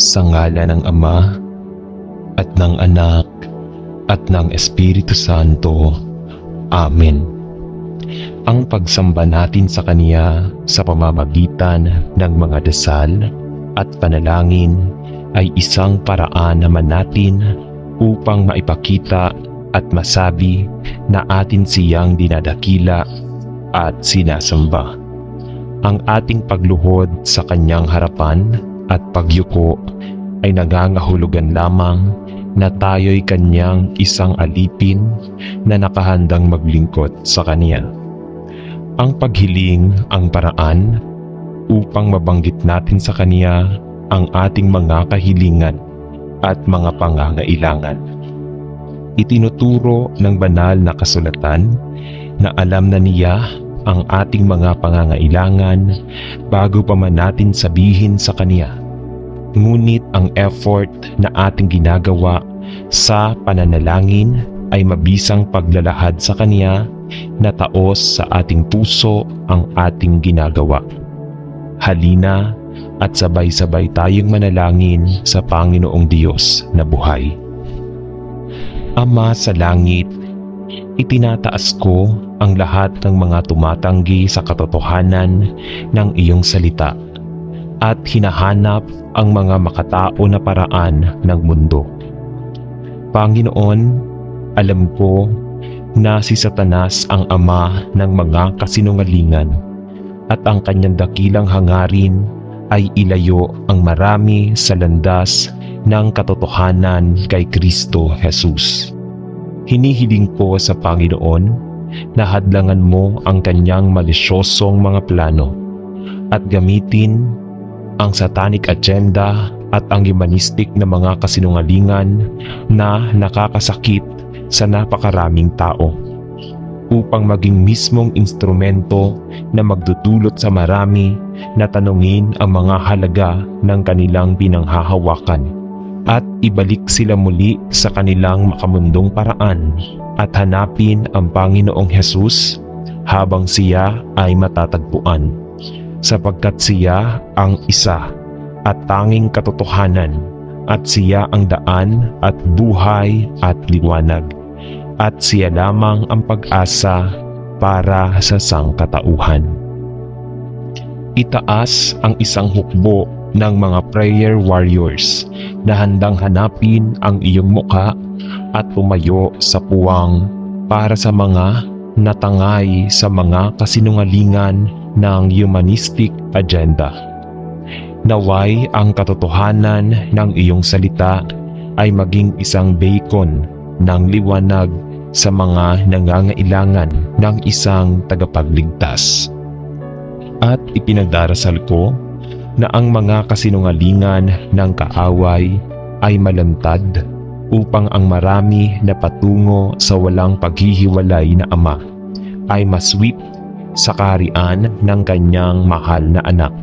Sa ngalan ng Ama, at ng Anak, at ng Espiritu Santo. Amen. Ang pagsamba natin sa Kanya sa pamamagitan ng mga dasal at panalangin ay isang paraan naman natin upang maipakita at masabi na atin siyang dinadakila at sinasamba. Ang ating pagluhod sa Kanyang harapan at pagyuko ay nangangahulugan lamang na tayo'y Kanyang isang alipin na nakahandang maglingkod sa Kanya. Ang paghiling ang paraan upang mabanggit natin sa Kanya ang ating mga kahilingan at mga pangangailangan. Itinuturo ng banal na kasulatan na alam na Niya ang ating mga pangangailangan bago pa man natin sabihin sa Kanya. Ngunit ang effort na ating ginagawa sa pananalangin ay mabisang paglalahad sa Kanya na taos sa ating puso ang ating ginagawa. Halina at sabay-sabay tayong manalangin sa Panginoong Diyos na buhay. Ama sa langit, itinataas ko ang lahat ng mga tumatanggi sa katotohanan ng iyong salita at hinahanap ang mga makatao na paraan ng mundo. Panginoon, alam ko na si Satanas ang ama ng mga kasinungalingan at ang kanyang dakilang hangarin ay ilayo ang marami sa landas ng katotohanan kay Kristo Jesus. Hinihiling ko sa Panginoon na hadlangan mo ang kanyang malisyosong mga plano at gamitin ang satanic agenda at ang humanistic na mga kasinungalingan na nakakasakit sa napakaraming tao upang maging mismong instrumento na magdudulot sa marami na tanungin ang mga halaga ng kanilang pinanghahawakan at ibalik sila muli sa kanilang makamundong paraan at hanapin ang Panginoong Hesus habang siya ay matatagpuan, sapagkat siya ang isa at tanging katotohanan at siya ang daan at buhay at liwanag at siya lamang ang pag-asa para sa sangkatauhan. Itaas ang isang hukbo ng mga prayer warriors na handang hanapin ang iyong mukha at tumayo sa puwang para sa mga natangay sa mga kasinungalingan ng humanistic agenda. Naway ang katotohanan ng iyong salita ay maging isang beacon ng liwanag sa mga nangangailangan ng isang tagapagligtas. At ipinagdarasal ko na ang mga kasinungalingan ng kaaway ay malantad upang ang marami na patungo sa walang paghihiwalay na Ama ay masweep sa kaharian ng kanyang mahal na anak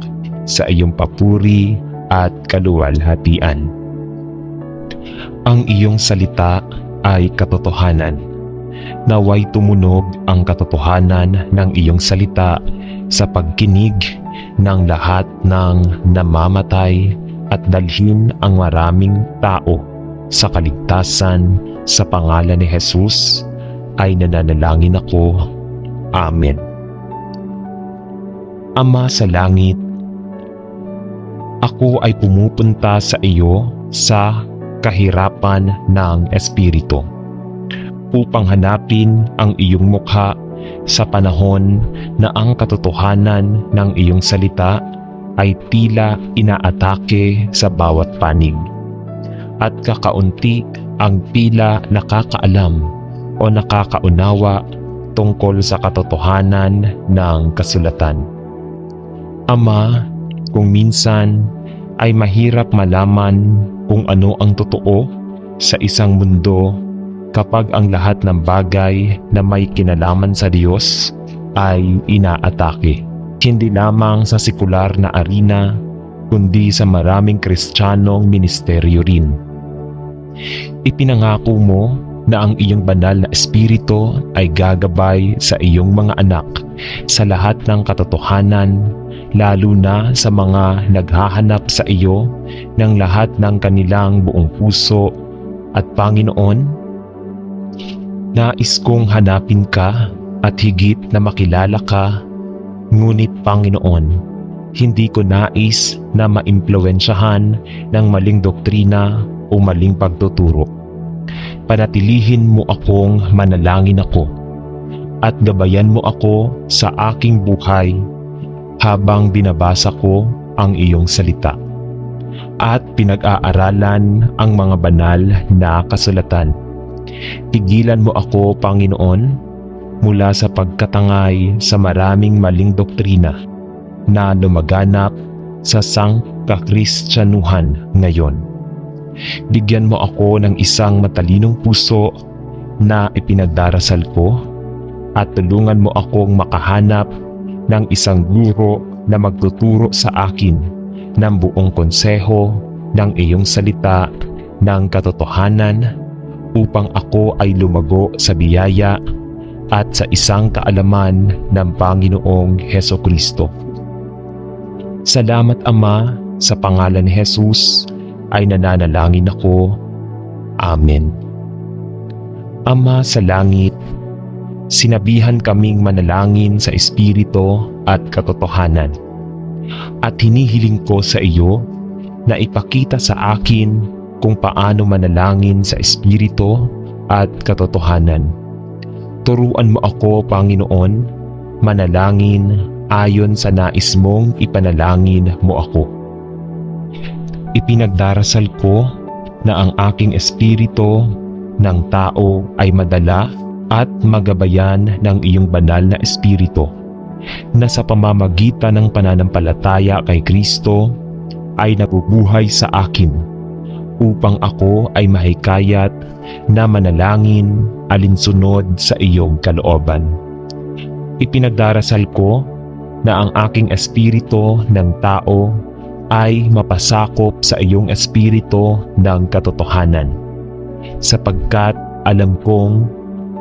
sa iyong papuri at kaluwalhatian. Ang iyong salita ay katotohanan. Naway tumunog ang katotohanan ng iyong salita sa pagkinig ng lahat ng namamatay at dalhin ang maraming tao sa kaligtasan sa pangalan ni Jesus ay nananalangin ako. Amen. Ama sa langit, ako ay pumupunta sa iyo sa kahirapan ng Espiritu upang hanapin ang iyong mukha sa panahon na ang katotohanan ng iyong salita ay tila inaatake sa bawat panig at kakaunti ang tila nakakaalam o nakakaunawa tungkol sa katotohanan ng kasulatan. Ama, kung minsan ay mahirap malaman kung ano ang totoo sa isang mundo kapag ang lahat ng bagay na may kinalaman sa Diyos ay inaatake. Hindi lamang sa sekular na arena, kundi sa maraming Kristiyanong ministeryo rin. Ipinangako mo na ang iyong banal na espiritu ay gagabay sa iyong mga anak sa lahat ng katotohanan lalo na sa mga naghahanap sa iyo ng lahat ng kanilang buong puso. At Panginoon, nais kong hanapin ka at higit na makilala ka, ngunit Panginoon, hindi ko nais na maimpluwensyahan ng maling doktrina o maling pagtuturo. Panatilihin mo akong manalangin ako at gabayan mo ako sa aking buhay habang binabasa ko ang iyong salita at pinag-aaralan ang mga banal na kasulatan. Pigilan mo ako, Panginoon, mula sa pagkatangay sa maraming maling doktrina na lumaganap sa sangkakristyanuhan ngayon. Bigyan mo ako ng isang matalinong puso na ipinagdarasal ko at tulungan mo akong makahanap ng isang guro na magtuturo sa akin ng buong konseho ng iyong salita ng katotohanan upang ako ay lumago sa biyaya at sa isang kaalaman ng Panginoong Hesukristo. Salamat Ama, sa pangalan ni Jesus ay nananalangin ako. Amen. Ama sa langit, sinabihan kaming manalangin sa Espiritu at katotohanan. At hinihiling ko sa iyo na ipakita sa akin kung paano manalangin sa Espiritu at katotohanan. Turuan mo ako, Panginoon, manalangin ayon sa nais mong ipanalangin mo ako. Ipinagdarasal ko na ang aking espiritu ng tao ay madala at magabayan ng iyong banal na espiritu na sa pamamagitan ng pananampalataya kay Kristo ay nabubuhay sa akin upang ako ay mahikayat na manalangin alinsunod sa iyong kalooban. Ipinagdarasal ko na ang aking espiritu ng tao ay mapasakop sa iyong espiritu ng katotohanan, sapagkat alam kong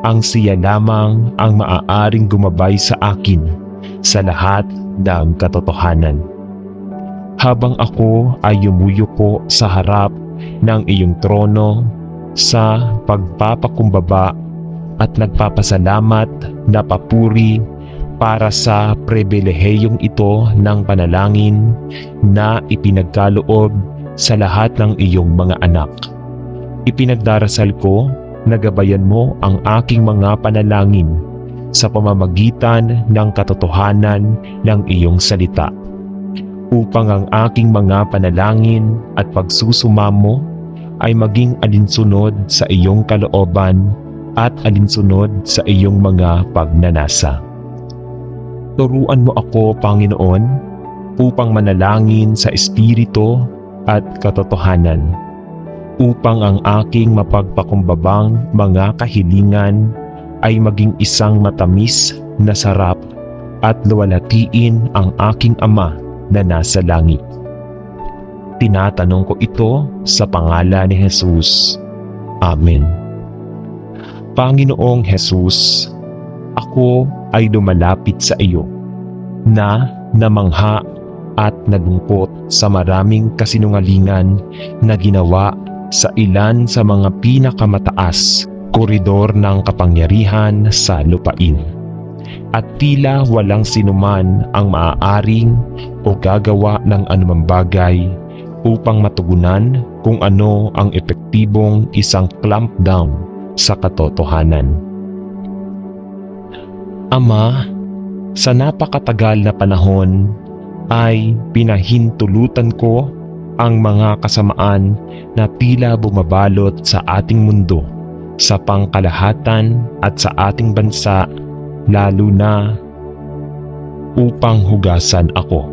ang siya lamang ang maaaring gumabay sa akin sa lahat ng katotohanan. Habang ako ay yumuyuko sa harap ng iyong trono sa pagpapakumbaba at nagpapasalamat na papuri para sa pribilehiyong ito ng panalangin na ipinagkaloob sa lahat ng iyong mga anak. Ipinagdarasal ko na gabayan mo ang aking mga panalangin sa pamamagitan ng katotohanan ng iyong salita, upang ang aking mga panalangin at pagsusumamo ay maging alinsunod sa iyong kalooban at alinsunod sa iyong mga pagnanasa. Turuan mo ako, Panginoon, upang manalangin sa Espiritu at katotohanan, upang ang aking mapagpakumbabang mga kahilingan ay maging isang matamis na sarap at luwalhatiin ang aking Ama na nasa langit. Tinatanong ko ito sa pangalan ni Jesus. Amen. Panginoong Jesus, ako ay lumalapit sa iyo na namangha at nalungkot sa maraming kasinungalingan na ginawa sa ilan sa mga pinakamataas koridor ng kapangyarihan sa lupain. At tila walang sinuman ang maaaring o gagawa ng anumang bagay upang matugunan kung ano ang epektibong isang clampdown sa katotohanan. Ama, sa napakatagal na panahon ay pinahintulutan ko ang mga kasamaan na tila bumabalot sa ating mundo, sa pangkalahatan at sa ating bansa, lalo na upang hugasan ako.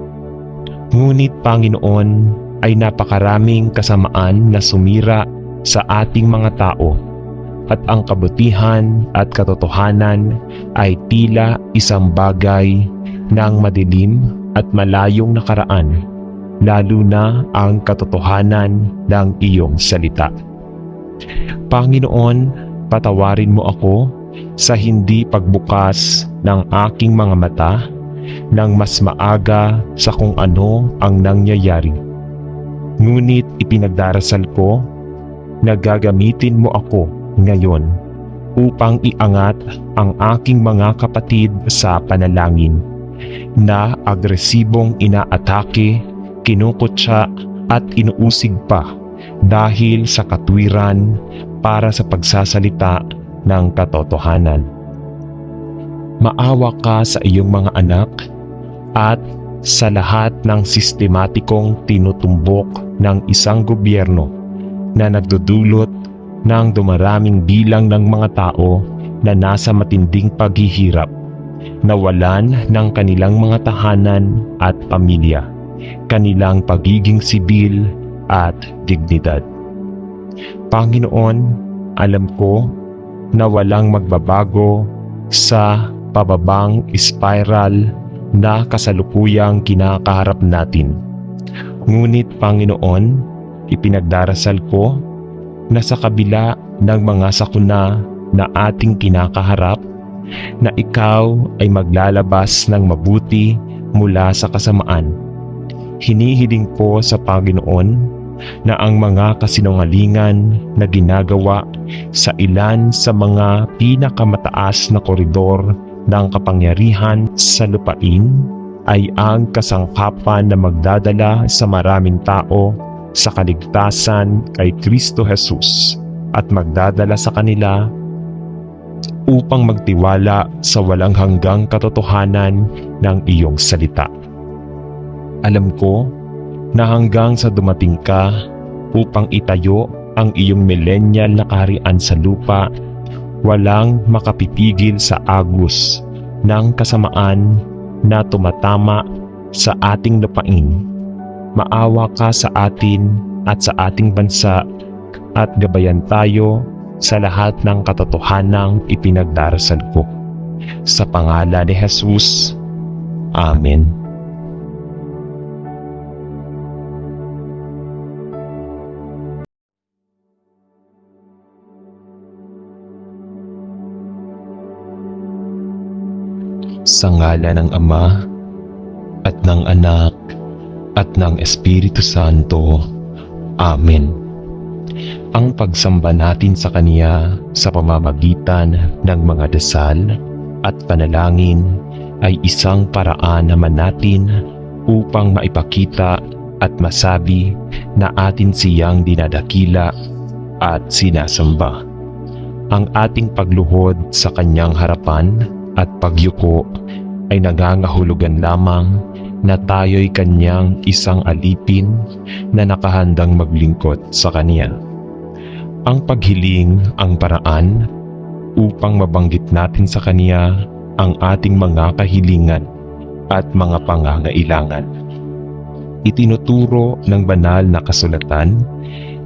Ngunit Panginoon, ay napakaraming kasamaan na sumira sa ating mga tao, at ang kabutihan at katotohanan ay tila isang bagay ng madilim at malayong nakaraan, lalo na ang katotohanan ng iyong salita. Panginoon, patawarin mo ako sa hindi pagbukas ng aking mga mata ng mas maaga sa kung ano ang nangyayari. Ngunit ipinagdarasal ko na gagamitin mo ako ngayon upang iangat ang aking mga kapatid sa panalangin na agresibong inaatake, kinukutya at inuusig pa dahil sa katwiran para sa pagsasalita ng katotohanan. Maawa ka sa iyong mga anak at sa lahat ng sistematikong tinutumbok ng isang gobyerno na nagdudulot ng dumaraming bilang ng mga tao na nasa matinding paghihirap, nawalan ng kanilang mga tahanan at pamilya, kanilang pagiging sibil at dignidad. Panginoon, alam ko na walang magbabago sa pababang spiral na kasalukuyang kinakaharap natin. Ngunit Panginoon, ipinagdarasal ko na sa kabila ng mga sakuna na ating kinakaharap, na ikaw ay maglalabas ng mabuti mula sa kasamaan. Hinihiling ko sa Panginoon na ang mga kasinungalingan na ginagawa sa ilan sa mga pinakamataas na koridor ng kapangyarihan sa lupain ay ang kasangkapan na magdadala sa maraming tao sa kaligtasan kay Kristo Jesus at magdadala sa kanila upang magtiwala sa walang hanggang katotohanan ng iyong salita. Alam ko na hanggang sa dumating ka upang itayo ang iyong millennial na kaharian sa lupa, walang makapipigil sa agos ng kasamaan na tumatama sa ating lupain. Maawa ka sa atin at sa ating bansa at gabayan tayo sa lahat ng katotohanang ipinagdarasal ko. Sa pangalan ni Jesus, Amen. Sa ngalan ng Ama at ng Anak at ng Espiritu Santo. Amen. Ang pagsamba natin sa Kanya sa pamamagitan ng mga dasal at panalangin ay isang paraan naman natin upang maipakita at masabi na atin siyang dinadakila at sinasamba. Ang ating pagluhod sa Kanyang harapan at pagyuko ay nangangahulugan lamang na tayo'y Kanyang isang alipin na nakahandang maglingkod sa Kanya. Ang paghiling ang paraan upang mabanggit natin sa Kanya ang ating mga kahilingan at mga pangangailangan. Itinuturo ng banal na kasulatan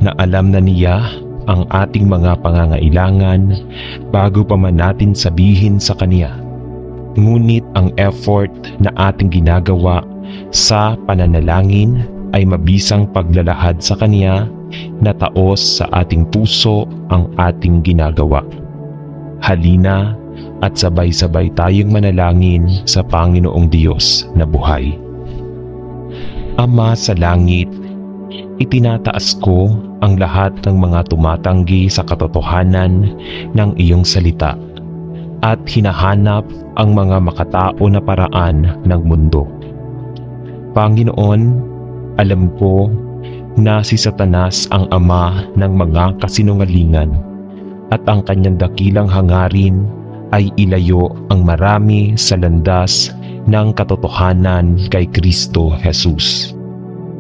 na alam na niya ang ating mga pangangailangan bago pa man natin sabihin sa Kanya. Ngunit ang effort na ating ginagawa sa pananalangin ay mabisang paglalahad sa Kanya na taos sa ating puso ang ating ginagawa. Halina at sabay-sabay tayong manalangin sa Panginoong Diyos na buhay. Ama sa langit, itinataas ko ang lahat ng mga tumatanggi sa katotohanan ng iyong salita at hinahanap ang mga makatao na paraan ng mundo. Panginoon, alam ko na si Satanas ang ama ng mga kasinungalingan at ang kanyang dakilang hangarin ay ilayo ang marami sa landas ng katotohanan kay Kristo Jesus.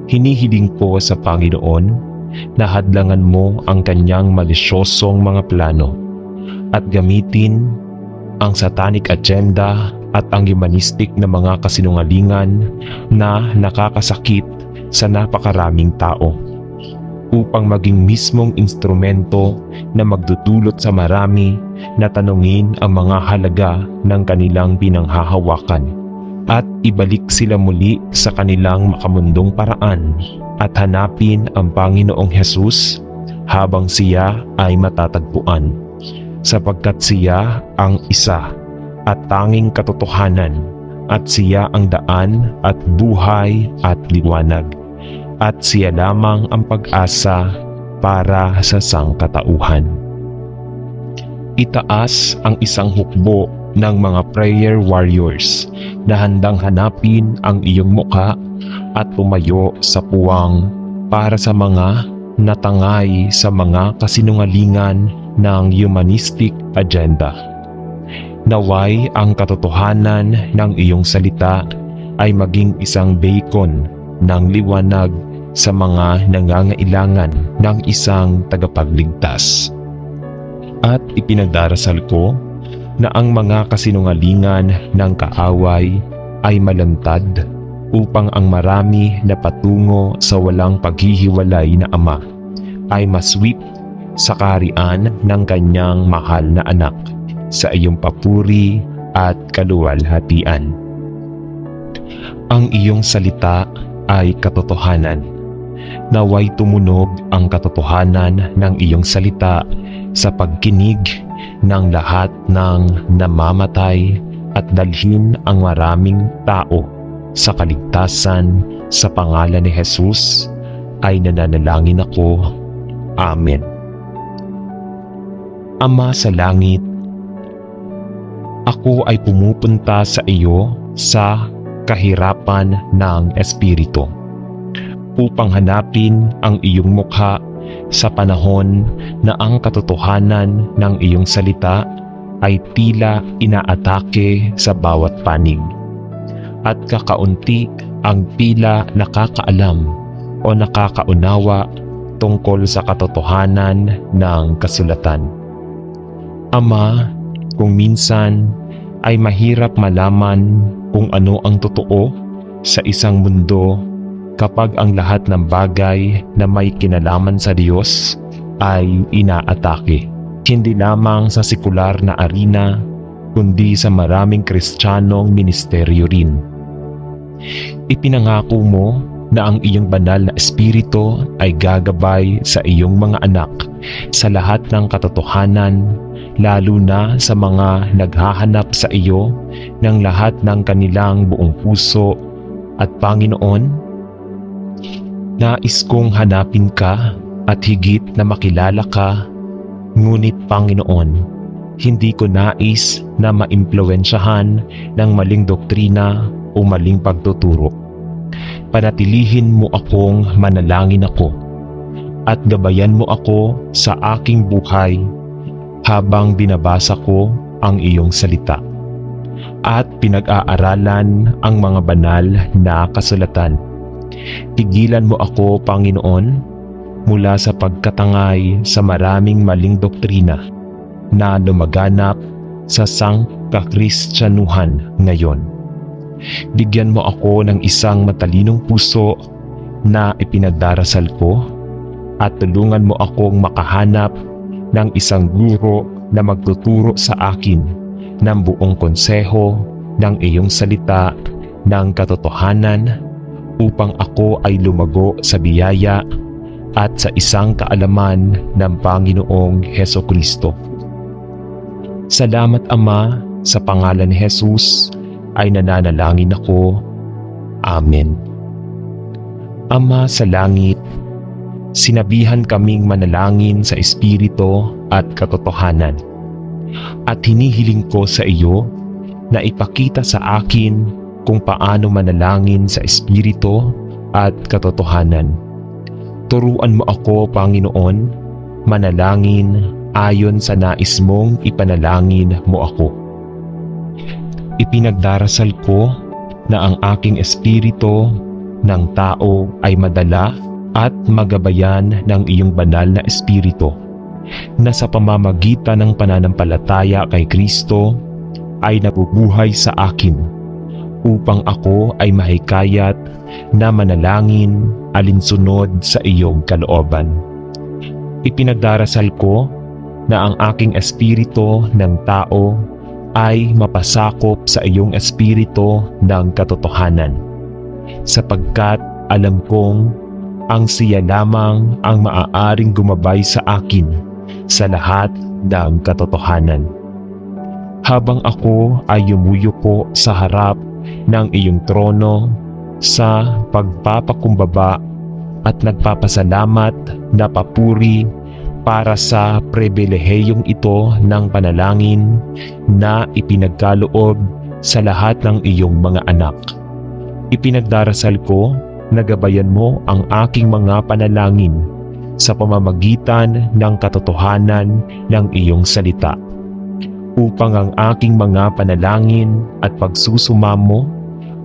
Hinihiling ko sa Panginoon na hadlangan mo ang kanyang malisyosong mga plano at gamitin ang satanic agenda at ang humanistic na mga kasinungalingan na nakakasakit sa napakaraming tao upang maging mismong instrumento na magdudulot sa marami na tanungin ang mga halaga ng kanilang pinanghahawakan at ibalik sila muli sa kanilang makamundong paraan at hanapin ang Panginoong Jesus habang siya ay matatagpuan, sapagkat siya ang isa at tanging katotohanan, at siya ang daan at buhay at liwanag, at siya lamang ang pag-asa para sa sangkatauhan. Itaas ang isang hukbo ng mga prayer warriors na handang hanapin ang iyong mukha at tumayo sa puwang para sa mga natangay sa mga kasinungalingan ng humanistic agenda. Naway ang katotohanan ng iyong salita ay maging isang beacon ng liwanag sa mga nangangailangan ng isang tagapagligtas. At ipinagdarasal ko na ang mga kasinungalingan ng kaaway ay malantad upang ang marami na patungo sa walang paghihiwalay na Ama ay masweep sa kaharian ng kanyang mahal na anak sa iyong papuri at kaluwalhatian. Ang iyong salita ay katotohanan. Naway tumunog ang katotohanan ng iyong salita sa pagkinig ng lahat ng namamatay at dalhin ang maraming tao sa kaligtasan. Sa pangalan ni Jesus ay nananalangin ako. Amen. Ama sa langit, ako ay pumupunta sa iyo sa kahirapan ng Espiritu upang hanapin ang iyong mukha sa panahon na ang katotohanan ng iyong salita ay tila inaatake sa bawat panig at kakaunti ang tila nakakaalam o nakakaunawa tungkol sa katotohanan ng kasulatan. Ama, kung minsan ay mahirap malaman kung ano ang totoo sa isang mundo kapag ang lahat ng bagay na may kinalaman sa Diyos ay inaatake. Hindi lamang sa sekular na arena, kundi sa maraming Kristiyanong ministeryo rin. Ipinangako mo na ang iyong banal na espiritu ay gagabay sa iyong mga anak sa lahat ng katotohanan, lalo na sa mga naghahanap sa iyo ng lahat ng kanilang buong puso. At Panginoon, nais kong hanapin ka at higit na makilala ka, ngunit Panginoon, hindi ko nais na maimpluwensyahan ng maling doktrina o maling pagtuturo. Panatilihin mo akong manalangin ako at gabayan mo ako sa aking buhay habang binabasa ko ang iyong salita at pinag-aaralan ang mga banal na kasulatan. Tigilan mo ako, Panginoon, mula sa pagkatangay sa maraming maling doktrina na lumaganap sa sangkakristyanuhan ngayon. Bigyan mo ako ng isang matalinong puso na ipinagdarasal ko at tulungan mo akong makahanap ng isang guro na magtuturo sa akin ng buong konseho ng iyong salita ng katotohanan upang ako ay lumago sa biyaya at sa isang kaalaman ng Panginoong Hesukristo. Salamat Ama, sa pangalan ni Jesus ay nananalangin ako. Amen. Ama sa langit, sinabihan kaming manalangin sa Espiritu at katotohanan. At hinihiling ko sa iyo na ipakita sa akin kung paano manalangin sa Espiritu at katotohanan. Turuan mo ako, Panginoon, manalangin ayon sa nais mong ipanalangin mo ako. Ipinagdarasal ko na ang aking espiritu ng tao ay madala at magabayan ng iyong banal na espiritu na sa pamamagitan ng pananampalataya kay Kristo ay nabubuhay sa akin upang ako ay mahikayat na manalangin alinsunod sa iyong kalooban. Ipinagdarasal ko na ang aking espiritu ng tao ay mapasakop sa iyong espiritu ng katotohanan, sapagkat alam kong ang siya lamang ang maaaring gumabay sa akin sa lahat ng katotohanan. habang ako ay yumuyuko sa harap ng iyong trono sa pagpapakumbaba at nagpapasalamat na papuri para sa pribilehiyong ito ng panalangin na ipinagkaloob sa lahat ng iyong mga anak. Ipinagdarasal ko na gabayan mo ang aking mga panalangin sa pamamagitan ng katotohanan ng iyong salita, upang ang aking mga panalangin at pagsusumamo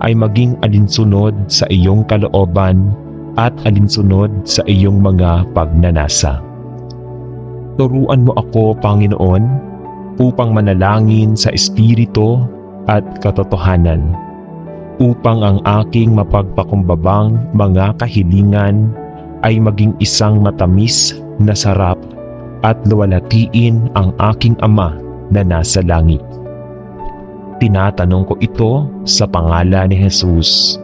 ay maging alinsunod sa iyong kalooban at alinsunod sa iyong mga pagnanasa. Turuan mo ako, Panginoon, upang manalangin sa Espiritu at katotohanan, upang ang aking mapagpakumbabang mga kahilingan ay maging isang matamis na sarap at luwalhatiin ang aking Ama na nasa langit. Tinatanong ko ito sa pangalan ni Jesus.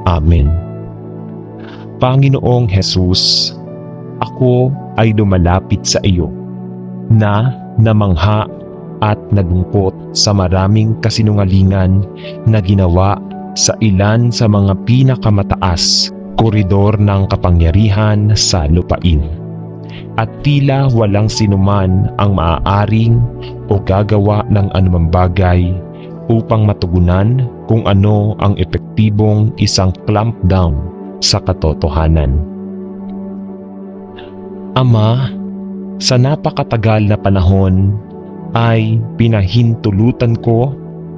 Amen. Panginoong Jesus, ako ay lumalapit sa iyo na namangha at nalungkot sa maraming kasinungalingan na ginawa sa ilan sa mga pinakamataas koridor ng kapangyarihan sa lupain. At tila walang sinuman ang maaaring o gagawa ng anumang bagay upang matugunan kung ano ang epektibong isang clampdown sa katotohanan. Ama, sa napakatagal na panahon ay pinahintulutan ko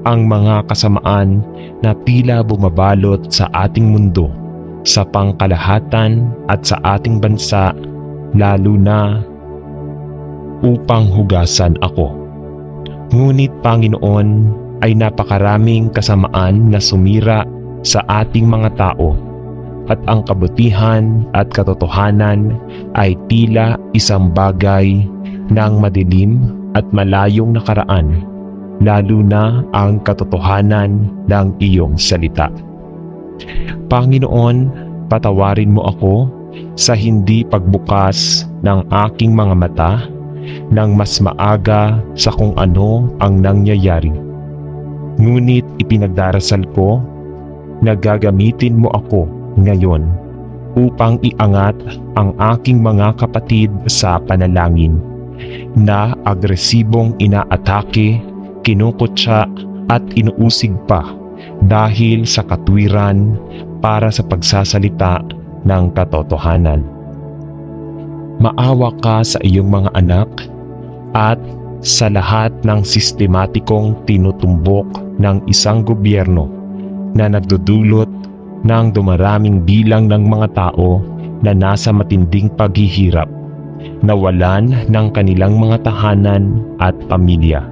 ang mga kasamaan na tila bumabalot sa ating mundo, sa pangkalahatan at sa ating bansa, lalo na upang hugasan ako. Ngunit Panginoon, ay napakaraming kasamaan na sumira sa ating mga tao, at ang kabutihan at katotohanan ay tila isang bagay ng madilim at malayong nakaraan, lalo na ang katotohanan ng iyong salita. Panginoon, patawarin mo ako sa hindi pagbukas ng aking mga mata nang mas maaga sa kung ano ang nangyayari. Ngunit ipinagdarasal ko na gagamitin mo ako ngayon upang iangat ang aking mga kapatid sa panalangin na agresibong inaatake, kinukutya at inuusig pa dahil sa katwiran para sa pagsasalita ng katotohanan. Maawa ka sa iyong mga anak at sa lahat ng sistematikong tinutumbok ng isang gobyerno na nagdudulot ng dumaraming bilang ng mga tao na nasa matinding paghihirap, nawalan ng kanilang mga tahanan at pamilya,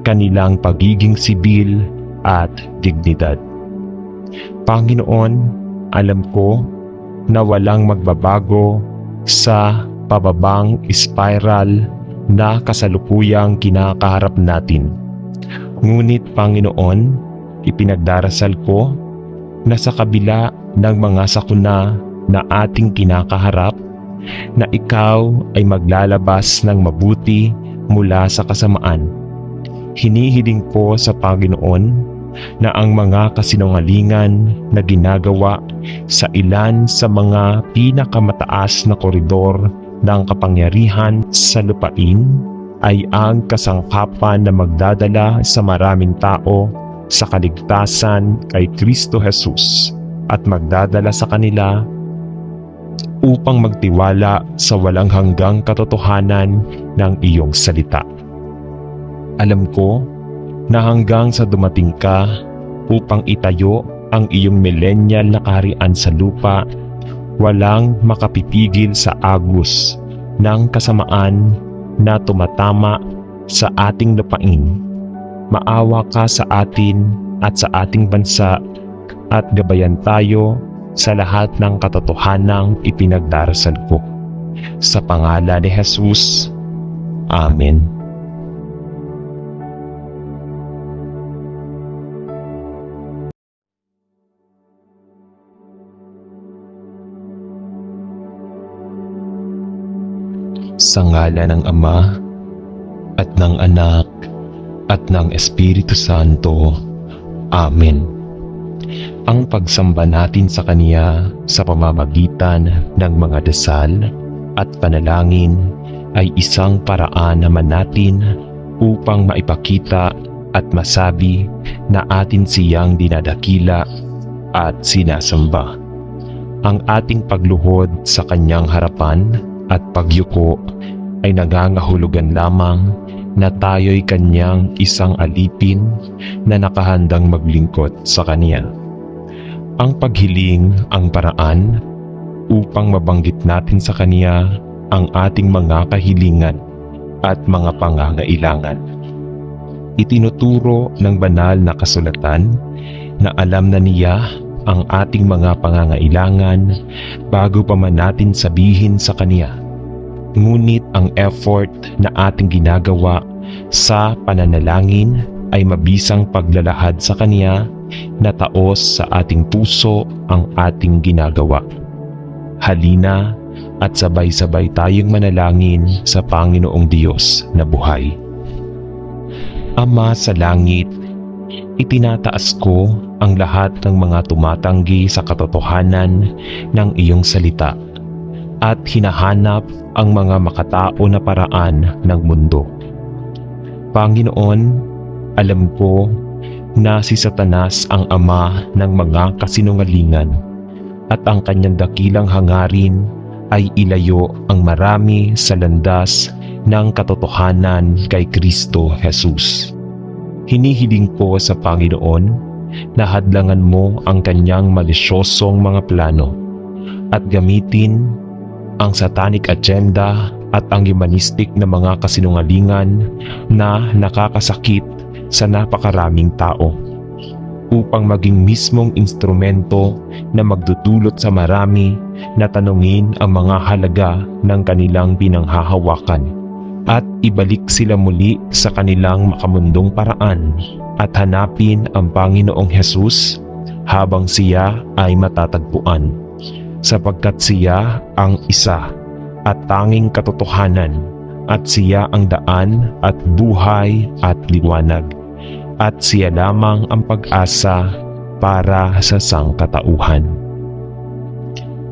kanilang pagiging sibil at dignidad. Panginoon, alam ko na walang magbabago sa pababang spiral na kasalukuyang kinakaharap natin. Ngunit Panginoon, ipinagdarasal ko na sa kabila ng mga sakuna na ating kinakaharap, na ikaw ay maglalabas ng mabuti mula sa kasamaan. Hinihiling ko sa Panginoon na ang mga kasinungalingan na ginagawa sa ilan sa mga pinakamataas na koridor ng kapangyarihan sa lupain ay ang kasangkapan na magdadala sa maraming tao sa kaligtasan kay Kristo Jesus at magdadala sa kanila upang magtiwala sa walang hanggang katotohanan ng iyong salita. Alam ko na hanggang sa dumating ka upang itayo ang iyong millennial na kaharian sa lupa, walang makapipigil sa agos ng kasamaan na tumatama sa ating lupain. Maawa ka sa atin at sa ating bansa at gabayan tayo sa lahat ng katotohanang ipinagdarasal ko. Sa pangalan ni Jesus. Amen. Sa ngalan ng Ama at ng Anak at ng Espiritu Santo. Amen. Ang pagsamba natin sa Kanya sa pamamagitan ng mga dasal at panalangin ay isang paraan naman natin upang maipakita at masabi na atin siyang dinadakila at sinasamba. Ang ating pagluhod sa Kanyang harapan at pagyuko ay nangangahulugan lamang na tayo'y Kanyang isang alipin na nakahandang maglingkod sa Kanya. Ang paghiling ang paraan upang mabanggit natin sa Kanya ang ating mga kahilingan at mga pangangailangan. Itinuturo ng banal na kasulatan na alam na Niya ang ating mga pangangailangan bago pa man natin sabihin sa Kanya. Ngunit ang effort na ating ginagawa sa pananalangin ay mabisang paglalahad sa Kanya na taos sa ating puso ang ating ginagawa. Halina at sabay-sabay tayong manalangin sa Panginoong Diyos na buhay. Ama sa langit, itinataas ko ang lahat ng mga tumatanggi sa katotohanan ng iyong salita at hinahanap ang mga makatao na paraan ng mundo. Panginoon, alam ko na si Satanas ang ama ng mga kasinungalingan at ang kanyang dakilang hangarin ay ilayo ang marami sa landas ng katotohanan kay Kristo Jesus. Hinihiling ko sa Panginoon na hadlangan mo ang kanyang malisyosong mga plano at gamitin ang satanic agenda at ang humanistic na mga kasinungalingan na nakakasakit sa napakaraming tao upang maging mismong instrumento na magdudulot sa marami na tanungin ang mga halaga ng kanilang pinanghahawakan at ibalik sila muli sa kanilang makamundong paraan at hanapin ang Panginoong Hesus habang siya ay matatagpuan, sapagkat siya ang isa at tanging katotohanan at siya ang daan at buhay at liwanag at siya lamang ang pag-asa para sa sangkatauhan.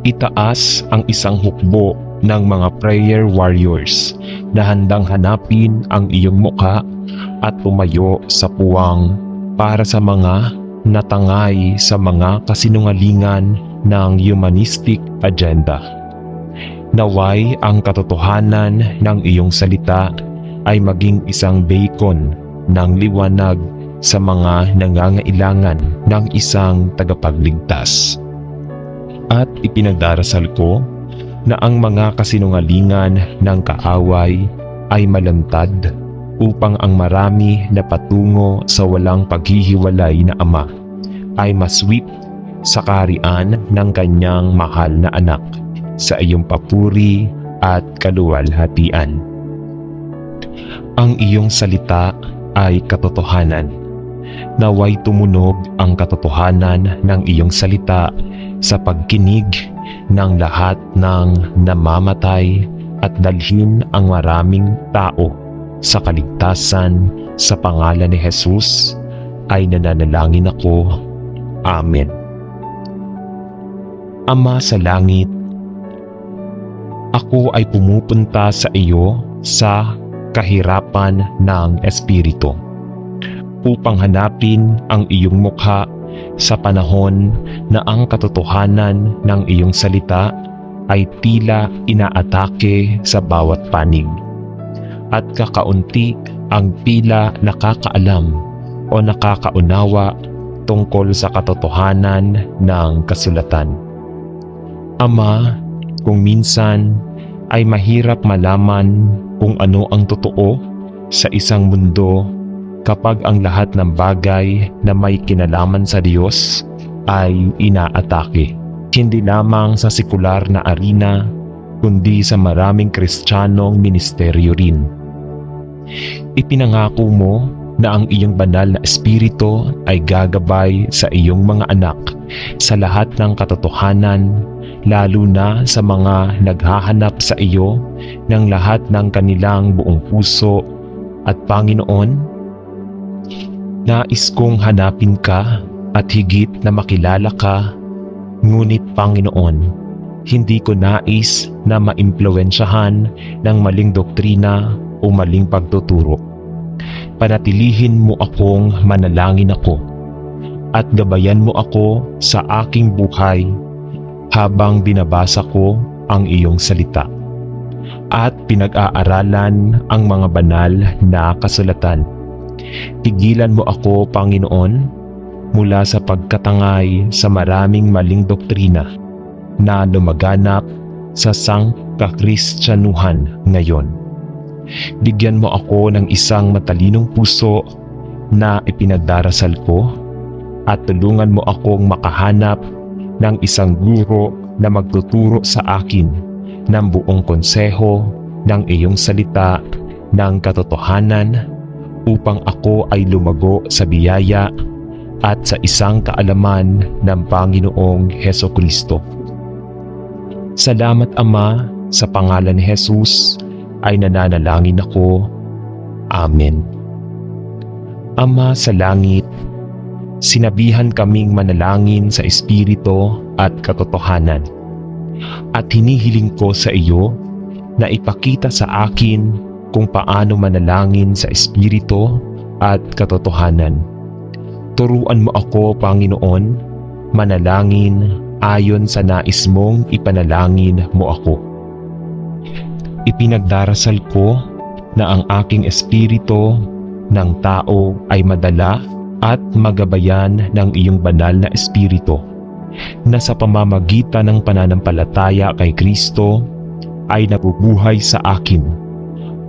Itaas ang isang hukbo ng mga prayer warriors na handang hanapin ang iyong mukha at tumayo sa puwang para sa mga natangay sa mga kasinungalingan ng humanistic agenda. Naway ang katotohanan ng iyong salita ay maging isang beacon ng liwanag sa mga nangangailangan ng isang tagapagligtas. At ipinagdarasal ko na ang mga kasinungalingan ng kaaway ay malantad upang ang marami na patungo sa walang paghihiwalay na Ama ay masweep sa kaharian ng kanyang mahal na anak sa iyong papuri at kaluwalhatian. Ang iyong salita ay katotohanan. Naway tumunog ang katotohanan ng iyong salita sa pagkinig ng lahat ng namamatay at dalhin ang maraming tao sa kaligtasan sa pangalan ni Jesus ay nananalangin ako. Amen. Ama sa langit, ako ay pumupunta sa iyo sa kahirapan ng Espiritu upang hanapin ang iyong mukha sa panahon na ang katotohanan ng iyong salita ay tila inaatake sa bawat panig at kakaunti ang tila nakakaalam o nakakaunawa tungkol sa katotohanan ng kasulatan. Ama, kung minsan ay mahirap malaman kung ano ang totoo sa isang mundo kapag ang lahat ng bagay na may kinalaman sa Diyos ay inaatake. Hindi lamang sa sekular na arena, kundi sa maraming Kristiyanong ministeryo rin. Ipinangako mo na ang iyong banal na espiritu ay gagabay sa iyong mga anak sa lahat ng katotohanan, lalo na sa mga naghahanap sa iyo ng lahat ng kanilang buong puso. At Panginoon, Nais kong hanapin ka at higit na makilala ka, ngunit Panginoon, hindi ko nais na maimpluwensyahan ng maling doktrina o maling pagtuturo. Panatilihin mo akong manalangin ako at gabayan mo ako sa aking buhay habang binabasa ko ang iyong salita at pinag-aaralan ang mga banal na kasulatan. Pigilan mo ako, Panginoon, mula sa pagkatangay sa maraming maling doktrina na lumaganap sa sangkakristyanuhan ngayon. Bigyan mo ako ng isang matalinong puso na ipinagdarasal ko at tulungan mo akong makahanap ng isang guro na magtuturo sa akin ng buong konseho ng iyong salita ng katotohanan upang ako ay lumago sa biyaya at sa isang kaalaman ng Panginoong Hesukristo. Salamat Ama, sa pangalan ni Jesus ay nananalangin ako. Amen. Ama sa langit, sinabihan kaming manalangin sa Espiritu at katotohanan. At hinihiling ko sa iyo na ipakita sa akin kung paano manalangin sa Espiritu at katotohanan. Turuan mo ako, Panginoon, manalangin ayon sa nais mong ipanalangin mo ako. Ipinagdarasal ko na ang aking espiritu ng tao ay madala at magabayan ng iyong banal na espiritu na sa pamamagitan ng pananampalataya kay Kristo ay nabubuhay sa akin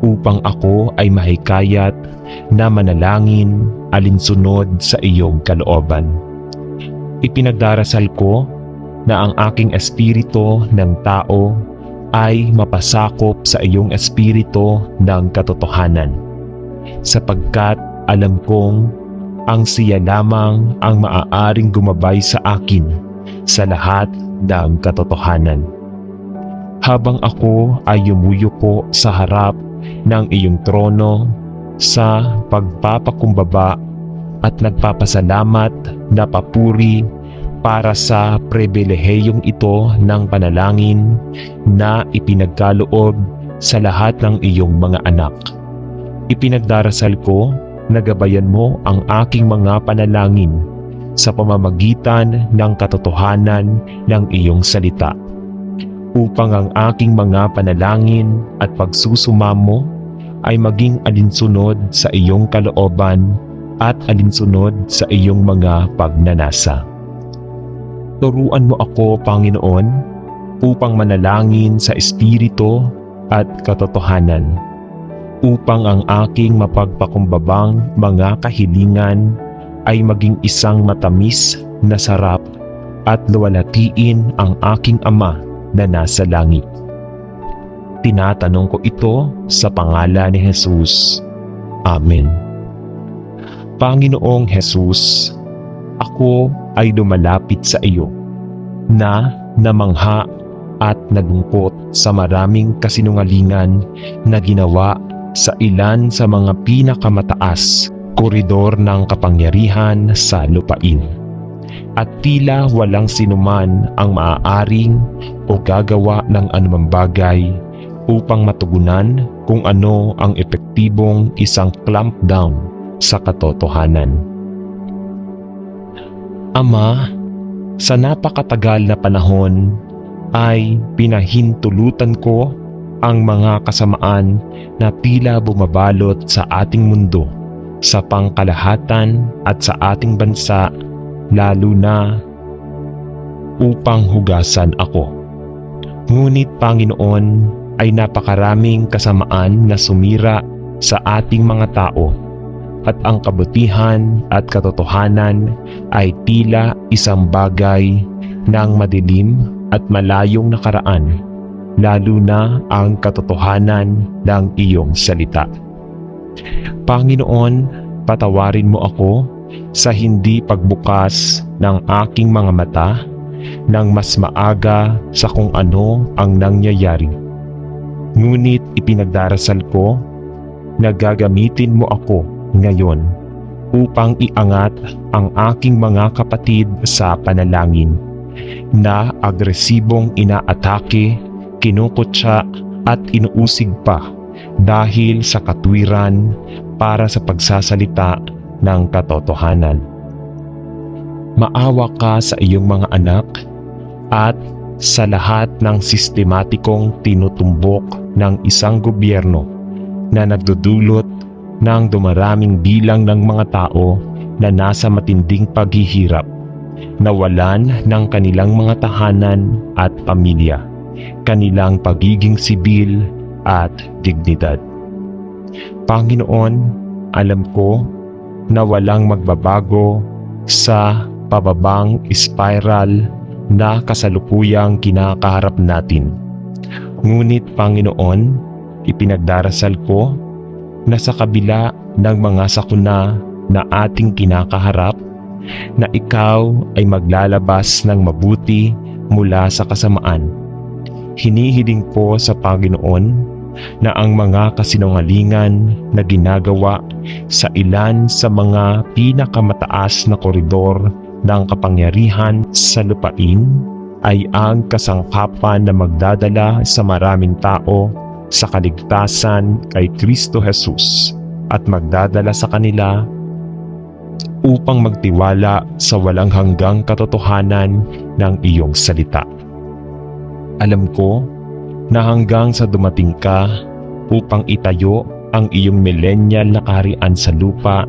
upang ako ay mahikayat na manalangin alinsunod sa iyong kalooban. Ipinagdarasal ko na ang aking espiritu ng tao ay mapasakop sa iyong espiritu ng katotohanan, sapagkat alam kong ang siya lamang ang maaaring gumabay sa akin sa lahat ng katotohanan. Habang ako ay yumuyuko sa harap ng iyong trono sa pagpapakumbaba at nagpapasalamat na papuri para sa pribilehiyong ito ng panalangin na ipinagkaloob sa lahat ng iyong mga anak. Ipinagdarasal ko na gabayan mo ang aking mga panalangin sa pamamagitan ng katotohanan ng iyong salita, upang ang aking mga panalangin at pagsusumamo ay maging alinsunod sa iyong kalooban at alinsunod sa iyong mga pagnanasa. Turuan mo ako, Panginoon, upang manalangin sa Espiritu at katotohanan, upang ang aking mapagpakumbabang mga kahilingan ay maging isang matamis na sarap at luwalhatiin ang aking Ama na nasa langit. Tinatanong ko ito sa pangalan ni Jesus. Amen. Panginoong Jesus, ako ay lumalapit sa iyo na namangha at nalungkot sa maraming kasinungalingan na ginawa sa ilan sa mga pinakamataas koridor ng kapangyarihan sa lupain. At tila walang sinuman ang maaaring o gagawa ng anumang bagay upang matugunan kung ano ang epektibong isang clampdown sa katotohanan. Ama, sa napakatagal na panahon ay pinahintulutan ko ang mga kasamaan na tila bumabalot sa ating mundo, sa pangkalahatan at sa ating bansa, lalo na upang hugasan ako. Ngunit Panginoon, ay napakaraming kasamaan na sumira sa ating mga tao, at ang kabutihan at katotohanan ay tila isang bagay ng madilim at malayong nakaraan, lalo na ang katotohanan ng iyong salita. Panginoon, patawarin mo ako sa hindi pagbukas ng aking mga mata nang mas maaga sa kung ano ang nangyayari. Ngunit ipinagdarasal ko na gagamitin mo ako ngayon upang iangat ang aking mga kapatid sa panalangin na agresibong inaatake, kinukutya at inuusig pa dahil sa katwiran para sa pagsasalita ng katotohanan. Maawa ka sa iyong mga anak at sa lahat ng sistematikong tinutumbok ng isang gobyerno na nagdudulot ng dumaraming bilang ng mga tao na nasa matinding paghihirap, nawalan ng kanilang mga tahanan at pamilya, kanilang pagiging sibil at dignidad. Panginoon, alam ko na walang magbabago sa pababang spiral na kasalukuyang kinakaharap natin. Ngunit Panginoon, ipinagdarasal ko na sa kabila ng mga sakuna na ating kinakaharap, na ikaw ay maglalabas ng mabuti mula sa kasamaan. Hinihiling po sa Panginoon na ang mga kasinungalingan na ginagawa sa ilan sa mga pinakamataas na koridor ng kapangyarihan sa lupain ay ang kasangkapan na magdadala sa maraming tao sa kaligtasan kay Kristo Jesus at magdadala sa kanila upang magtiwala sa walang hanggang katotohanan ng iyong salita. Alam ko na hanggang sa dumating ka upang itayo ang iyong millennial na kaharian sa lupa,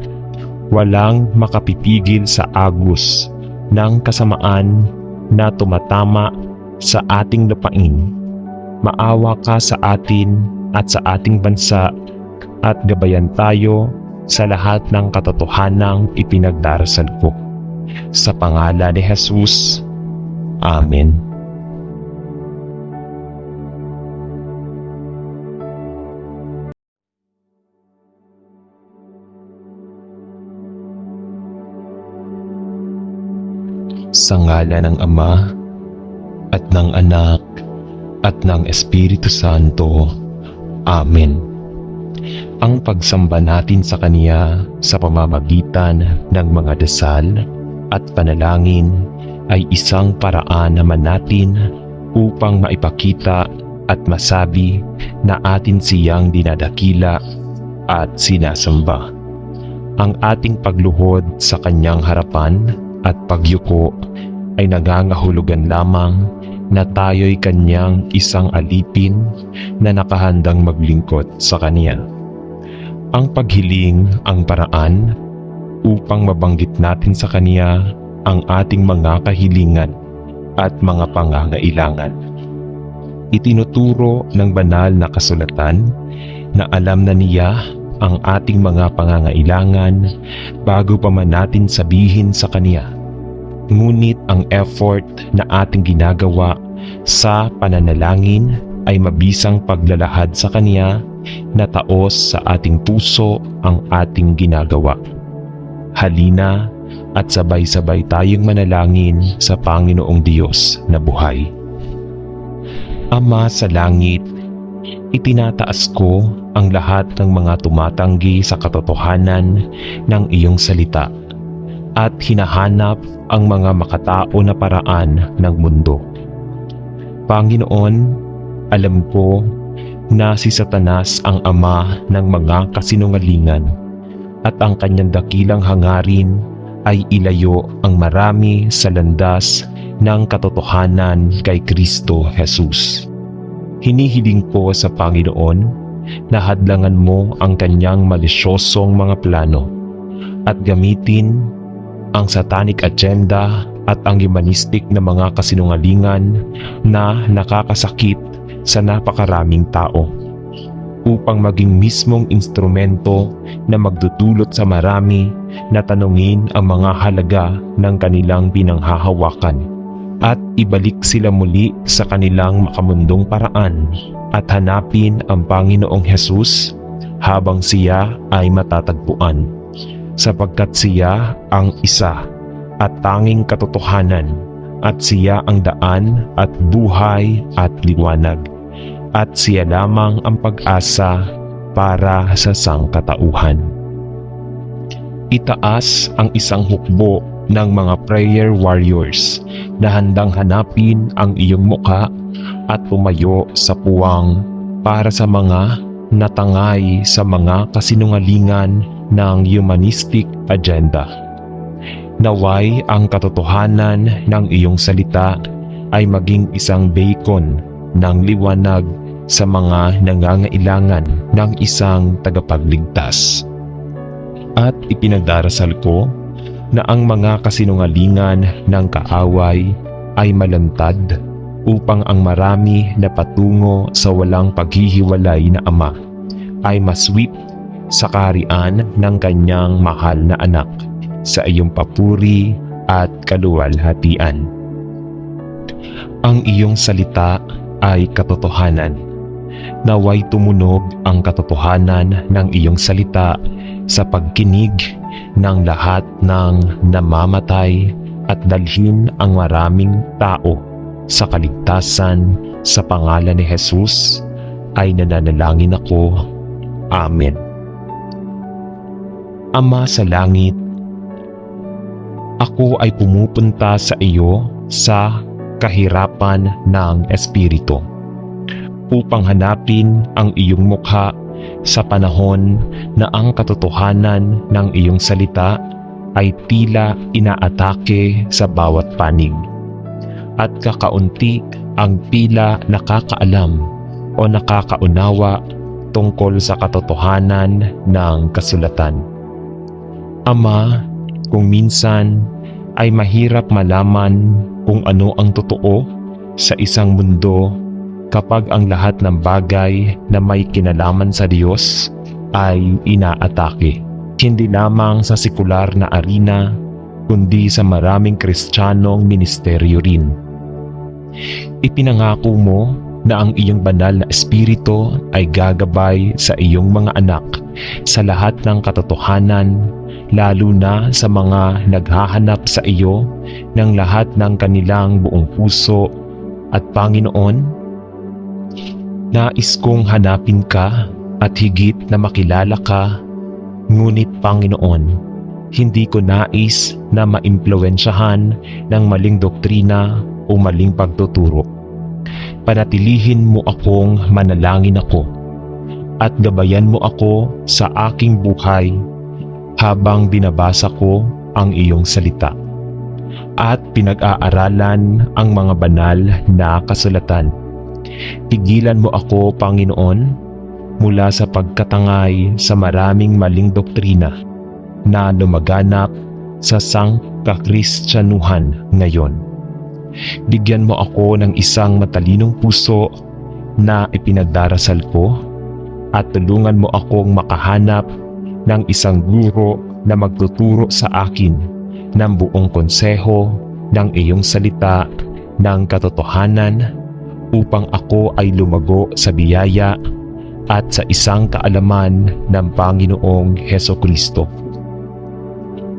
walang makapipigil sa agos ng kasamaan na tumatama sa ating lupain. Maawa ka sa atin at sa ating bansa at gabayan tayo sa lahat ng katotohanang ipinagdarasal ko. Sa pangalan ni Jesus, Amen. Sa ngalan ng Ama at ng Anak at ng Espiritu Santo. Amen. Ang pagsamba natin sa Kanya sa pamamagitan ng mga dasal at panalangin ay isang paraan naman natin upang maipakita at masabi na atin siyang dinadakila at sinasamba. Ang ating pagluhod sa Kanyang harapan at pagyuko ay nangangahulugan lamang na tayo'y Kanyang isang alipin na nakahandang maglingkod sa Kanya. Ang paghiling ang paraan upang mabanggit natin sa Kanya ang ating mga kahilingan at mga pangangailangan. Itinuturo ng banal na kasulatan na alam na Niya ang ating mga pangangailangan bago pa man natin sabihin sa Kanya. Ngunit ang effort na ating ginagawa sa pananalangin ay mabisang paglalahad sa Kanya na taos sa ating puso ang ating ginagawa. Halina at sabay-sabay tayong manalangin sa Panginoong Diyos na buhay. Ama sa langit, itinataas ko ang lahat ng mga tumatanggi sa katotohanan ng iyong salita at hinahanap ang mga makatao na paraan ng mundo. Panginoon, alam ko na si Satanas ang ama ng mga kasinungalingan at ang kanyang dakilang hangarin ay ilayo ang marami sa landas ng katotohanan kay Kristo Jesus. Hinihiling ko sa Panginoon na hadlangan mo ang kanyang malisyosong mga plano at gamitin ang satanic agenda at ang humanistic na mga kasinungalingan na nakakasakit sa napakaraming tao upang maging mismong instrumento na magdudulot sa marami na tanungin ang mga halaga ng kanilang pinanghahawakan at ibalik sila muli sa kanilang makamundong paraan at hanapin ang Panginoong Jesus habang siya ay matatagpuan, sapagkat siya ang isa at tanging katotohanan at siya ang daan at buhay at liwanag at siya lamang ang pag-asa para sa sangkatauhan. Itaas ang isang hukbo ng mga prayer warriors na handang hanapin ang iyong mukha at tumayo sa puwang para sa mga natangay sa mga kasinungalingan ng humanistic agenda. Naway ang katotohanan ng iyong salita ay maging isang beacon ng liwanag sa mga nangangailangan ng isang tagapagligtas. At ipinagdarasal ko na ang mga kasinungalingan ng kaaway ay malantad upang ang marami na patungo sa walang paghihiwalay na Ama ay masweep sa kaharian ng kanyang mahal na anak sa iyong papuri at kaluwalhatian. Ang iyong salita ay katotohanan. Naway tumunog ang katotohanan ng iyong salita sa pagkinig ng lahat ng namamatay at dalhin ang maraming tao sa kaligtasan sa pangalan ni Jesus ay nananalangin ako. Amen. Ama sa langit, ako ay pumupunta sa iyo sa kahirapan ng Espiritu upang hanapin ang iyong mukha sa panahon na ang katotohanan ng iyong salita ay tila inaatake sa bawat panig at kakaunti ang tila nakakaalam o nakakaunawa tungkol sa katotohanan ng kasulatan. Ama, kung minsan ay mahirap malaman kung ano ang totoo sa isang mundo kapag ang lahat ng bagay na may kinalaman sa Diyos ay inaatake. Hindi lamang sa sekular na arena, kundi sa maraming Kristiyanong ministeryo rin. Ipinangako mo na ang iyong banal na espiritu ay gagabay sa iyong mga anak sa lahat ng katotohanan, lalo na sa mga naghahanap sa iyo ng lahat ng kanilang buong puso. At Panginoon, nais kong hanapin ka at higit na makilala ka, ngunit Panginoon, hindi ko nais na maimpluwensyahan ng maling doktrina o maling pagtuturo. Panatilihin mo akong manalangin ako at gabayan mo ako sa aking buhay habang binabasa ko ang iyong salita at pinag-aaralan ang mga banal na kasulatan. Pigilan mo ako, Panginoon, mula sa pagkatangay sa maraming maling doktrina na lumaganap sa sangkakristyanuhan ngayon. Bigyan mo ako ng isang matalinong puso na ipinagdarasal ko at tulungan mo akong makahanap ng isang guro na magtuturo sa akin ng buong konseho ng iyong salita ng katotohanan upang ako ay lumago sa biyaya at sa isang kaalaman ng Panginoong Hesukristo.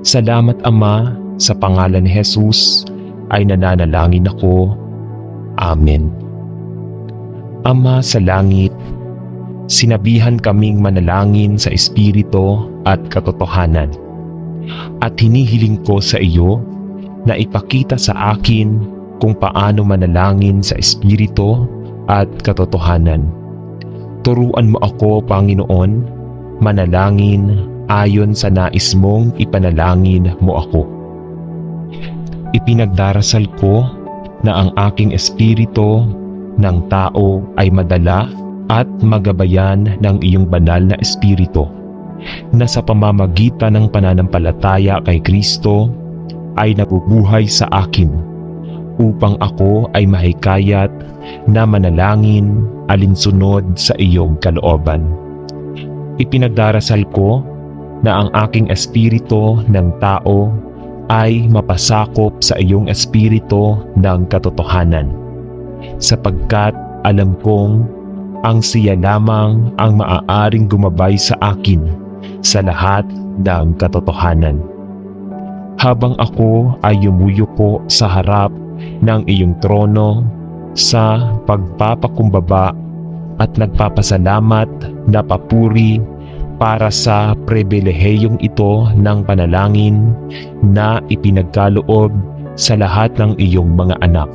Salamat Ama, sa pangalan ni Jesus ay nananalangin ako. Amen. Ama sa langit, sinabihan kaming manalangin sa Espiritu at katotohanan. At hinihiling ko sa iyo na ipakita sa akin kung paano manalangin sa Espiritu at katotohanan. Turuan mo ako, Panginoon, manalangin ayon sa nais mong ipanalangin mo ako. Ipinagdarasal ko na ang aking espiritu ng tao ay madala at magabayan ng iyong banal na espiritu na sa pamamagitan ng pananampalataya kay Kristo ay nabubuhay sa akin upang ako ay mahikayat na manalangin alinsunod sa iyong kalooban. Ipinagdarasal ko na ang aking espiritu ng tao ay mapasakop sa iyong espiritu ng katotohanan, sapagkat alam kong ang siya lamang ang maaaring gumabay sa akin sa lahat ng katotohanan. Habang ako ay yumuyuko sa harap ng iyong trono sa pagpapakumbaba at nagpapasalamat na papuri para sa pribilehiyong ito ng panalangin na ipinagkaloob sa lahat ng iyong mga anak.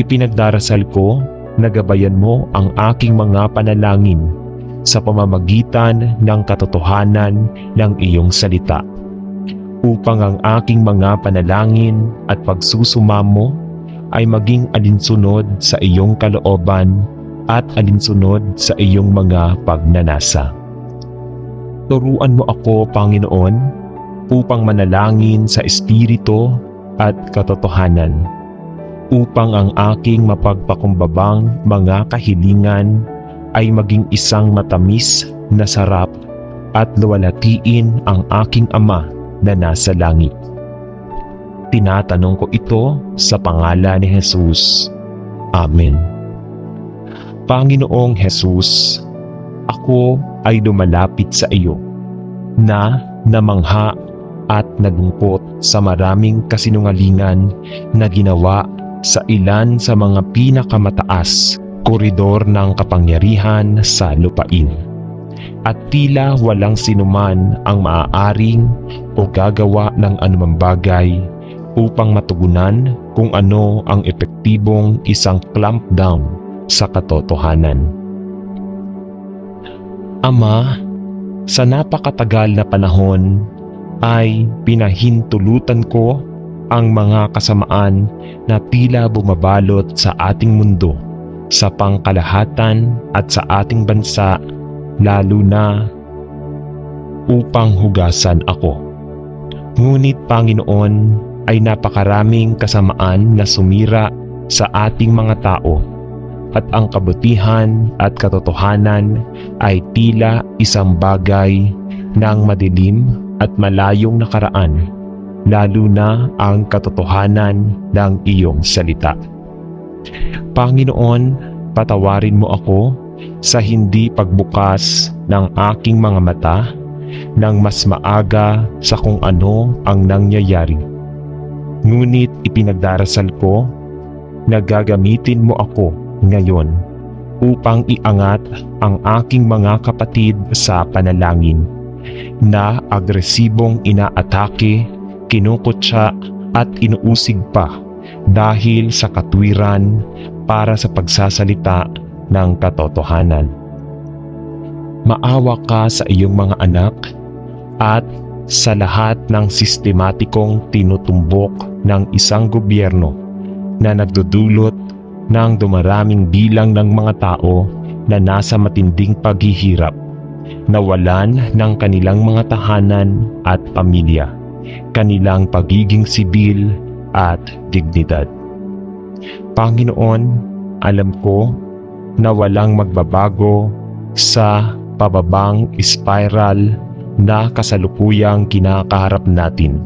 Ipinagdarasal ko na gabayan mo ang aking mga panalangin sa pamamagitan ng katotohanan ng iyong salita, upang ang aking mga panalangin at pagsusumamo ay maging alinsunod sa iyong kalooban at alinsunod sa iyong mga pagnanasa. Turuan mo ako, Panginoon, upang manalangin sa Espiritu at katotohanan, upang ang aking mapagpakumbabang mga kahilingan ay maging isang matamis na sarap at luwalhatiin ang aking Ama na nasa langit. Tinatanong ko ito sa pangalan ni Jesus. Amen. Panginoong Jesus, ako ay lumalapit sa iyo na namangha at nalungkot sa maraming kasinungalingan na ginawa sa ilan sa mga pinakamataas koridor ng kapangyarihan sa lupain. At tila walang sinuman ang maaaring o gagawa ng anumang bagay upang matugunan kung ano ang epektibong isang clampdown sa katotohanan. Ama, sa napakatagal na panahon ay pinahintulutan ko ang mga kasamaan na tila bumabalot sa ating mundo, sa pangkalahatan at sa ating bansa, lalo na upang hugasan ako. Ngunit Panginoon, ay napakaraming kasamaan na sumira sa ating mga tao, at ang kabutihan at katotohanan ay tila isang bagay ng madilim at malayong nakaraan, lalo na ang katotohanan ng iyong salita. Panginoon, patawarin mo ako sa hindi pagbukas ng aking mga mata nang mas maaga sa kung ano ang nangyayari. Ngunit ipinagdarasal ko na gagamitin mo ako ngayon upang iangat ang aking mga kapatid sa panalangin na agresibong inaatake, kinukutya at inuusig pa dahil sa katwiran para sa pagsasalita ng katotohanan. Maawa ka sa iyong mga anak at sa lahat ng sistematikong tinutumbok ng isang gobyerno na nagdudulot ng dumaraming bilang ng mga tao na nasa matinding paghihirap, nawalan ng kanilang mga tahanan at pamilya, kanilang pagiging sibil at dignidad. Panginoon, alam ko na walang magbabago sa pababang spiral na kasalukuyang kinakaharap natin.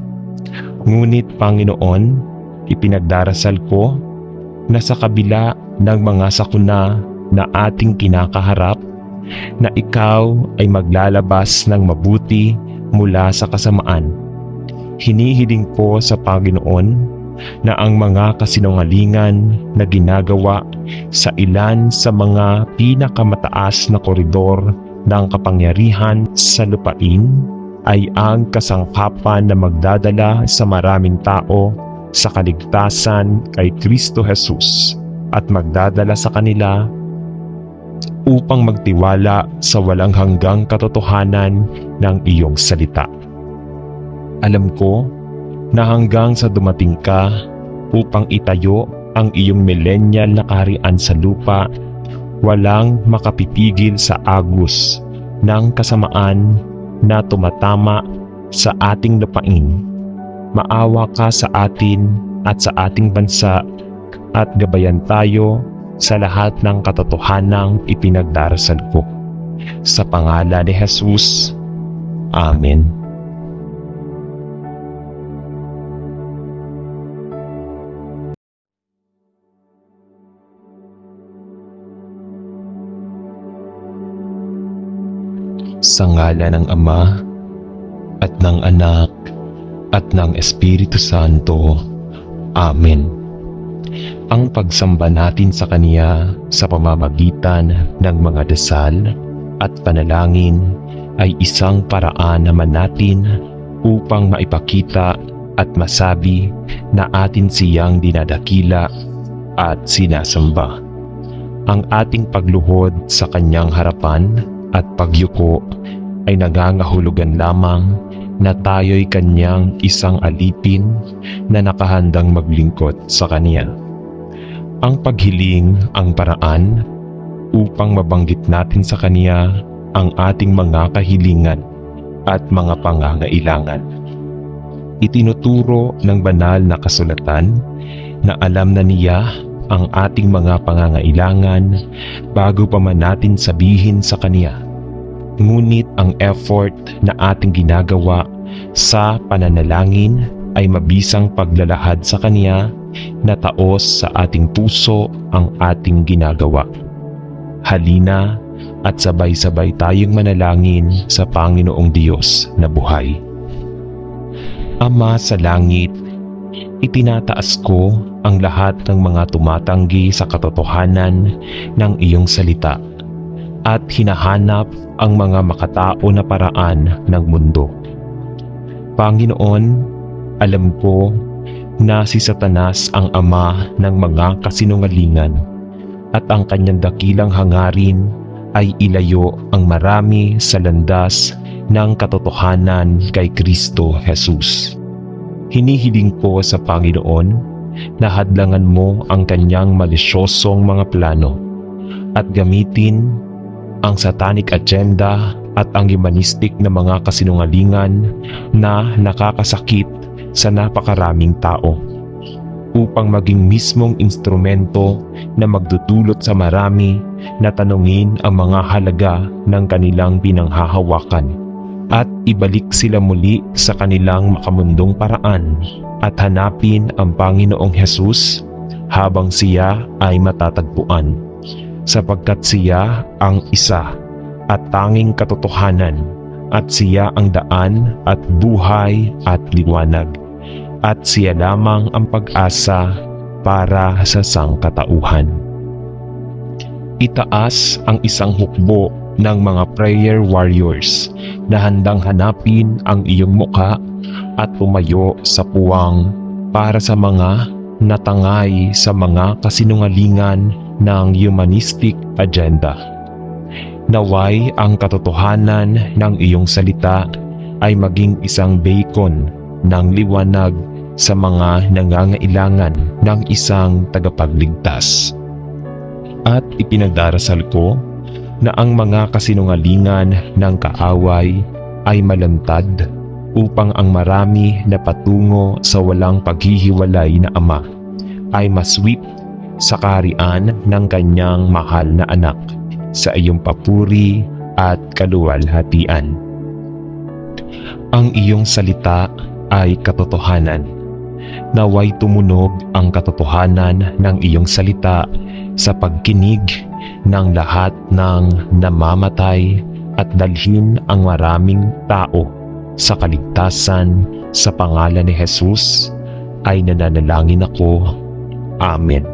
Ngunit Panginoon, ipinagdarasal ko na sa kabila ng mga sakuna na ating kinakaharap, na ikaw ay maglalabas ng mabuti mula sa kasamaan. Hinihiling ko sa Panginoon na ang mga kasinungalingan na ginagawa sa ilan sa mga pinakamataas na koridor ng kapangyarihan sa lupain ay ang kasangkapan na magdadala sa maraming tao sa kaligtasan kay Kristo Jesus at magdadala sa kanila upang magtiwala sa walang hanggang katotohanan ng iyong salita. Alam ko na hanggang sa dumating ka upang itayo ang iyong millennial na kaharian sa lupa, walang makapipigil sa agos ng kasamaan na tumatama sa ating lupain. Maawa ka sa atin at sa ating bansa at gabayan tayo sa lahat ng katotohanang ipinagdarasal ko. Sa pangalan ni Jesus. Amen. Sa ngalan ng Ama at ng Anak at ng Espiritu Santo. Amen. Ang pagsamba natin sa Kanya sa pamamagitan ng mga dasal at panalangin ay isang paraan naman natin upang maipakita at masabi na atin siyang dinadakila at sinasamba. Ang ating pagluhod sa kanyang harapan at pagyuko ay nangangahulugan lamang na tayo'y kanyang isang alipin na nakahandang maglingkod sa kanya. Ang paghiling ang paraan upang mabanggit natin sa kanya ang ating mga kahilingan at mga pangangailangan. Itinuturo ng banal na kasulatan na alam na niya ang ating mga pangangailangan bago pa man natin sabihin sa kanya. Ngunit ang effort na ating ginagawa sa pananalangin ay mabisang paglalahad sa kanya na taos sa ating puso ang ating ginagawa. Halina at sabay-sabay tayong manalangin sa Panginoong Diyos na buhay. Ama sa langit, itinataas ko ang lahat ng mga tumatanggi sa katotohanan ng iyong salita at hinahanap ang mga makatao na paraan ng mundo. Panginoon, alam ko na si Satanas ang ama ng mga kasinungalingan at ang kanyang dakilang hangarin ay ilayo ang marami sa landas ng katotohanan kay Kristo Jesus. Hinihiling ko sa Panginoon na hadlangan mo ang kanyang malisyosong mga plano at gamitin ang satanic agenda at ang humanistic na mga kasinungalingan na nakakasakit sa napakaraming tao upang maging mismong instrumento na magdudulot sa marami na tanungin ang mga halaga ng kanilang pinanghahawakan at ibalik sila muli sa kanilang makamundong paraan at hanapin ang Panginoong Hesus habang siya ay matatagpuan, sapagkat siya ang isa at tanging katotohanan at siya ang daan at buhay at liwanag at siya lamang ang pag-asa para sa sangkatauhan. Itaas ang isang hukbo ng mga prayer warriors na handang hanapin ang iyong mukha at tumayo sa puwang para sa mga natangay sa mga kasinungalingan ng humanistic agenda. Naway ang katotohanan ng iyong salita ay maging isang beacon ng liwanag sa mga nangangailangan ng isang tagapagligtas. At ipinagdarasal ko na ang mga kasinungalingan ng kaaway ay malantad upang ang marami na patungo sa walang paghihiwalay na Ama ay masweep sa kaharian ng kanyang mahal na anak sa iyong papuri at kaluwalhatian. Ang iyong salita ay katotohanan. Naway tumunog ang katotohanan ng iyong salita sa pagkinig ng lahat ng namamatay at dalhin ang maraming tao sa kaligtasan sa pangalan ni Jesus ay nananalangin ako. Amen.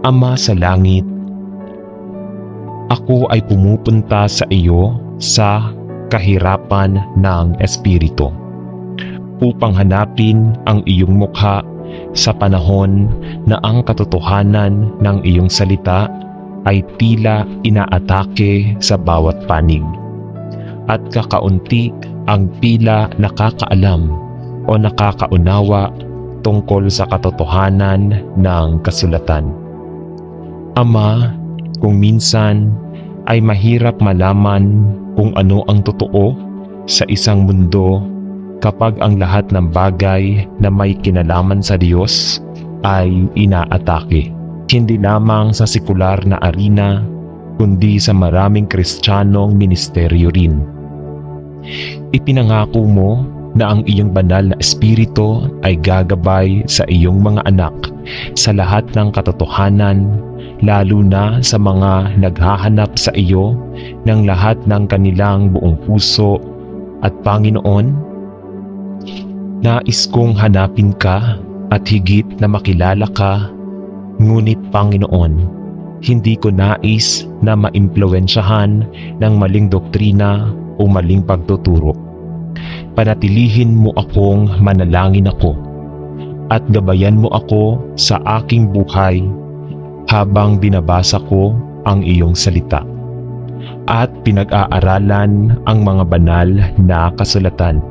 Ama sa langit, ako ay pumupunta sa iyo sa kahirapan ng Espiritu upang hanapin ang iyong mukha sa panahon na ang katotohanan ng iyong salita ay tila inaatake sa bawat panig at kakaunti ang tila nakakaalam o nakakaunawa tungkol sa katotohanan ng kasulatan. Ama, kung minsan ay mahirap malaman kung ano ang totoo sa isang mundo kapag ang lahat ng bagay na may kinalaman sa Diyos ay inaatake. Hindi lamang sa sekular na arena, kundi sa maraming Kristiyanong ministeryo rin. Ipinangako mo na ang iyong banal na espiritu ay gagabay sa iyong mga anak sa lahat ng katotohanan, lalo na sa mga naghahanap sa iyo ng lahat ng kanilang buong puso. At Panginoon, nais kong hanapin ka at higit na makilala ka, ngunit Panginoon, Hindi ko nais na maimpluwensyahan ng maling doktrina o maling pagtuturo. Panatilihin mo akong manalangin ako at gabayan mo ako sa aking buhay habang binabasa ko ang iyong salita at pinag-aaralan ang mga banal na kasulatan.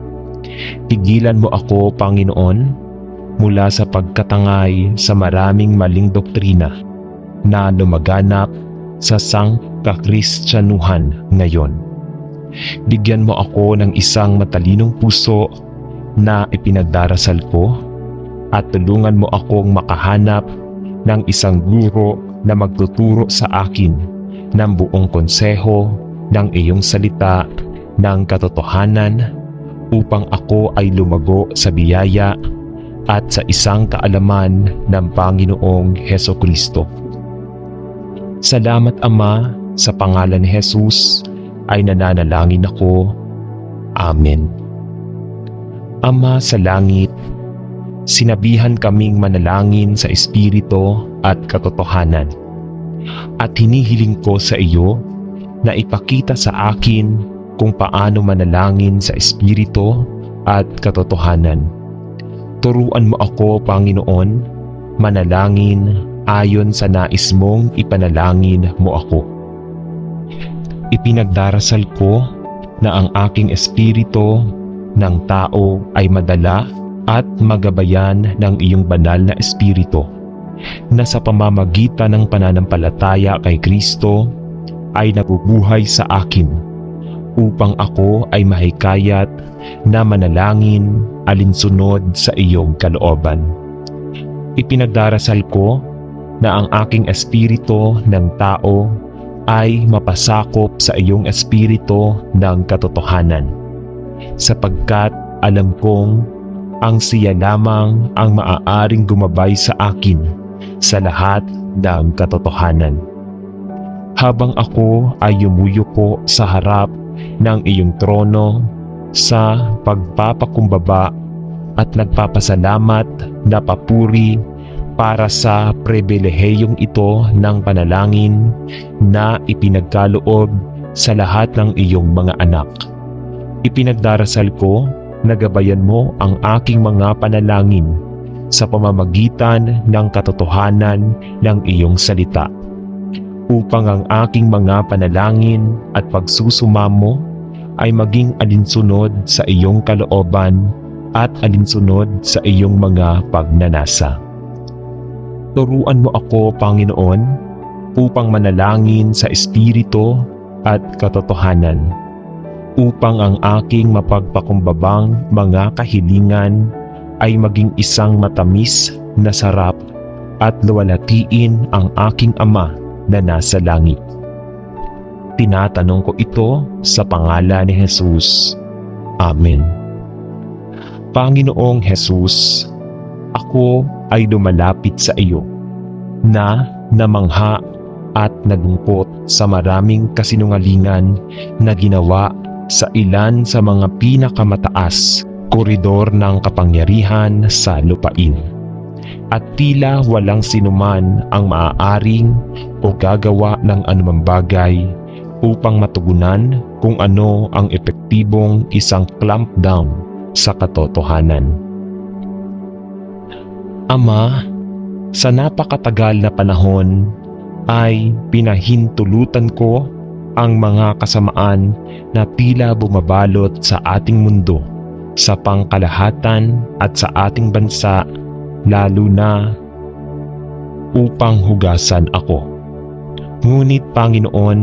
Pigilan mo ako, Panginoon, mula sa pagkatangay sa maraming maling doktrina na lumaganap sa sangkakristyanuhan ngayon. Bigyan mo ako ng isang matalinong puso na ipinagdarasal ko at tulungan mo akong makahanap ng isang guro na magtuturo sa akin ng buong konseho ng iyong salita ng katotohanan upang ako ay lumago sa biyaya at sa isang kaalaman ng Panginoong Hesukristo. Salamat, Ama, sa pangalan ni Jesus ay nananalangin ako. Amen. Ama sa langit, sinabihan kaming manalangin sa Espiritu at katotohanan. At hinihiling ko sa iyo na ipakita sa akin kung paano manalangin sa Espiritu at katotohanan. Turuan mo ako, Panginoon, manalangin ayon sa nais mong ipanalangin mo ako. Ipinagdarasal ko na ang aking espiritu ng tao ay madala at magabayan ng iyong banal na espiritu na sa pamamagitan ng pananampalataya kay Kristo ay nabubuhay sa akin upang ako ay mahikayat na manalangin alinsunod sa iyong kalooban. Ipinagdarasal ko na ang aking espiritu ng tao ay mapasakop sa iyong espiritu ng katotohanan, sapagkat alam kong ang siya lamang ang maaaring gumabay sa akin sa lahat ng katotohanan. Habang ako ay yumuyuko sa harap ng iyong trono sa pagpapakumbaba at nagpapasalamat na papuri para sa pribilehiyong ito ng panalangin na ipinagkaloob sa lahat ng iyong mga anak. Ipinagdarasal ko na gabayan mo ang aking mga panalangin sa pamamagitan ng katotohanan ng iyong salita, upang ang aking mga panalangin at pagsusumamo ay maging alinsunod sa iyong kalooban at alinsunod sa iyong mga pagnanasa. Turuan mo ako, Panginoon, upang manalangin sa Espiritu at katotohanan, upang ang aking mapagpakumbabang mga kahilingan ay maging isang matamis na sarap at luwalhatiin ang aking Ama na nasa langit. Tinatanong ko ito sa pangalan ni Jesus. Amen. Panginoong Jesus, ako ay lumalapit sa iyo na namangha at nalungkot sa maraming kasinungalingan na ginawa sa ilan sa mga pinakamataas koridor ng kapangyarihan sa lupain. At tila walang sinuman ang maaaring o gagawa ng anumang bagay upang matugunan kung ano ang epektibong isang clampdown sa katotohanan. Ama, sa napakatagal na panahon ay pinahintulutan ko ang mga kasamaan na tila bumabalot sa ating mundo, sa pangkalahatan at sa ating bansa, lalo na upang hugasan ako. Ngunit, Panginoon,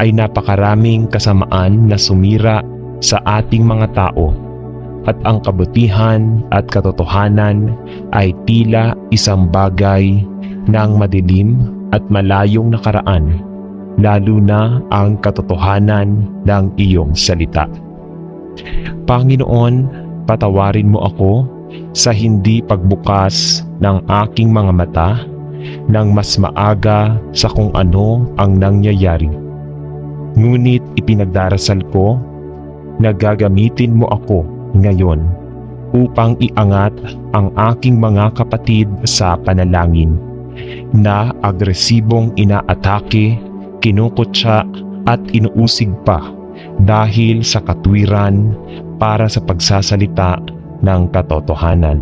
ay napakaraming kasamaan na sumira sa ating mga tao, at ang kabutihan at katotohanan ay tila isang bagay ng madilim at malayong nakaraan, lalo na ang katotohanan ng iyong salita. Panginoon, patawarin mo ako sa hindi pagbukas ng aking mga mata nang mas maaga sa kung ano ang nangyayari. Ngunit ipinagdarasal ko na gagamitin mo ako ngayon upang iangat ang aking mga kapatid sa panalangin na agresibong inaatake, kinukutya at inuusig pa dahil sa katwiran para sa pagsasalita ng katotohanan.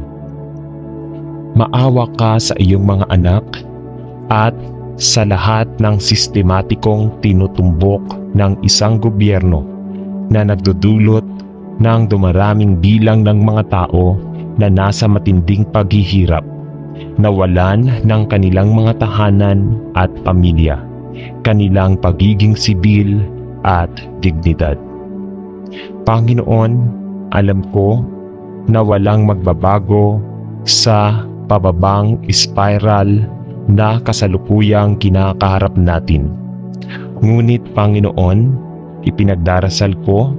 Maawa ka sa iyong mga anak at sa lahat ng sistematikong tinutumbok ng isang gobyerno na nagdudulot ng dumaraming bilang ng mga tao na nasa matinding paghihirap, nawalan ng kanilang mga tahanan at pamilya, kanilang pagiging sibil at dignidad. Panginoon, alam ko na walang magbabago sa pababang spiral na kasalukuyang kinakaharap natin. Ngunit Panginoon, ipinagdarasal ko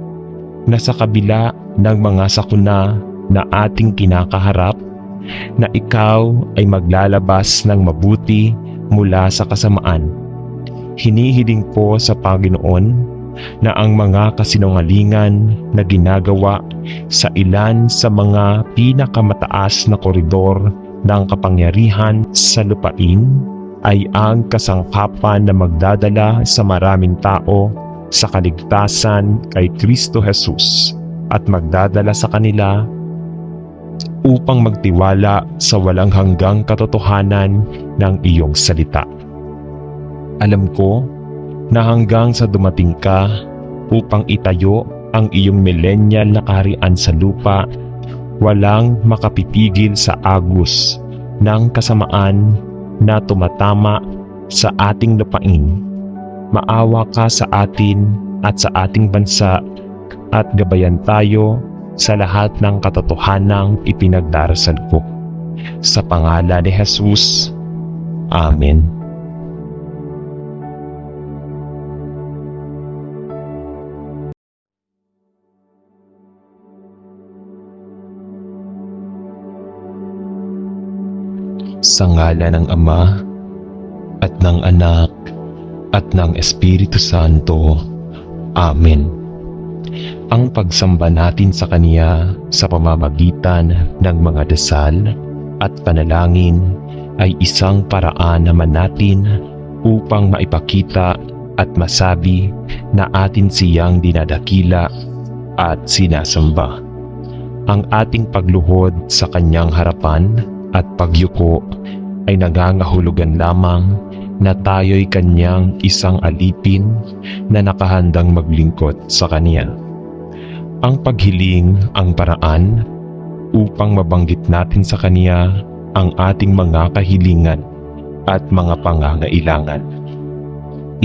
na sa kabila ng mga sakuna na ating kinakaharap, na ikaw ay maglalabas ng mabuti mula sa kasamaan. Hinihiling ko sa Panginoon na ang mga kasinungalingan na ginagawa sa ilan sa mga pinakamataas na koridor ng kapangyarihan sa lupain ay ang kasangkapan na magdadala sa maraming tao sa kaligtasan kay Kristo Jesus at magdadala sa kanila upang magtiwala sa walang hanggang katotohanan ng iyong salita. Alam ko na hanggang sa dumating ka upang itayo ang iyong millennial na kaharian sa lupa, walang makapipigil sa agos ng kasamaan na tumatama sa ating lupain. Maawa ka sa atin at sa ating bansa at gabayan tayo sa lahat ng katotohanang ipinagdarasal ko. Sa pangalan ni Jesus, Amen. Sa ngalan ng Ama at ng Anak at ng Espiritu Santo. Amen. Ang pagsamba natin sa Kanya sa pamamagitan ng mga dasal at panalangin ay isang paraan naman natin upang maipakita at masabi na atin siyang dinadakila at sinasamba. Ang ating pagluhod sa Kanyang harapan at pagyuko ay nangangahulugan lamang na tayo'y Kanyang isang alipin na nakahandang maglingkod sa Kanya. Ang paghiling ang paraan upang mabanggit natin sa Kanya ang ating mga kahilingan at mga pangangailangan.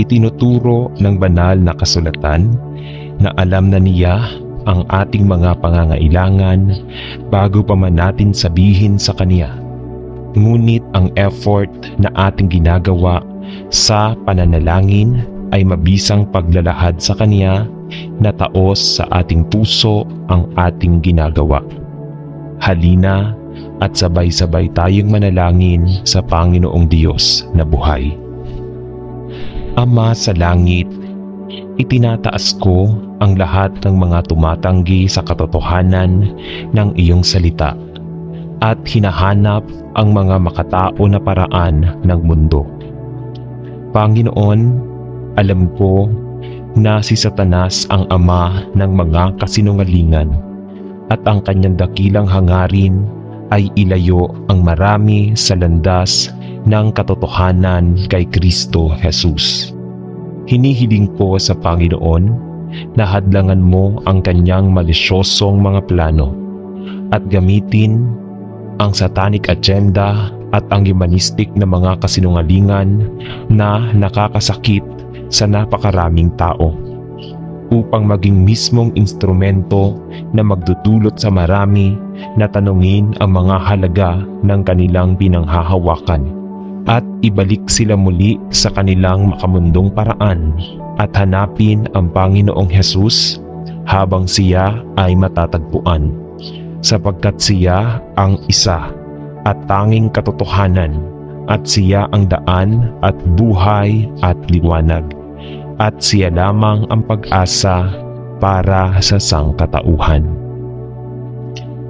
Itinuturo ng banal na kasulatan na alam na Niya ang ating mga pangangailangan bago pa man natin sabihin sa Kanya. Ngunit ang effort na ating ginagawa sa pananalangin ay mabisang paglalahad sa Kanya na taos sa ating puso ang ating ginagawa. Halina at sabay-sabay tayong manalangin sa Panginoong Diyos na buhay. Ama sa langit, itinataas ko ang lahat ng mga tumatanggi sa katotohanan ng iyong salita at hinahanap ang mga makatao na paraan ng mundo. Panginoon, alam ko na si Satanas ang ama ng mga kasinungalingan at ang kanyang dakilang hangarin ay ilayo ang marami sa landas ng katotohanan kay Kristo Jesus. Hinihiling ko sa Panginoon na hadlangan mo ang kanyang malisyosong mga plano at gamitin ang satanic agenda at ang humanistic na mga kasinungalingan na nakakasakit sa napakaraming tao upang maging mismong instrumento na magdudulot sa marami na tanungin ang mga halaga ng kanilang pinanghahawakan at ibalik sila muli sa kanilang makamundong paraan at hanapin ang Panginoong Jesus habang siya ay matatagpuan, sapagkat siya ang isa at tanging katotohanan at siya ang daan at buhay at liwanag at siya lamang ang pag-asa para sa sangkatauhan.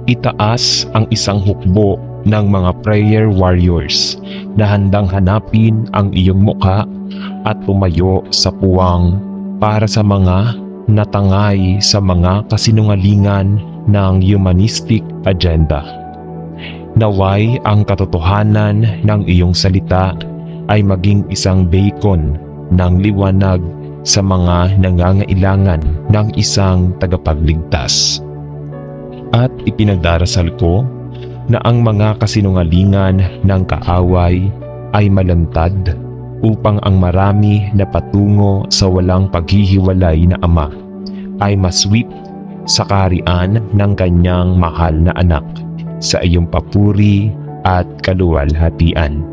Itaas ang isang hukbo ng mga prayer warriors na handang hanapin ang iyong mukha at tumayo sa puwang para sa mga natangay sa mga kasinungalingan ng humanistic agenda. Naway ang katotohanan ng iyong salita ay maging isang beacon ng liwanag sa mga nangangailangan ng isang tagapagligtas. At ipinagdarasal ko na ang mga kasinungalingan ng kaaway ay malantad upang ang marami na patungo sa walang paghihiwalay na Ama ay masweep sa kaharian ng kanyang mahal na anak sa iyong papuri at kaluwalhatian.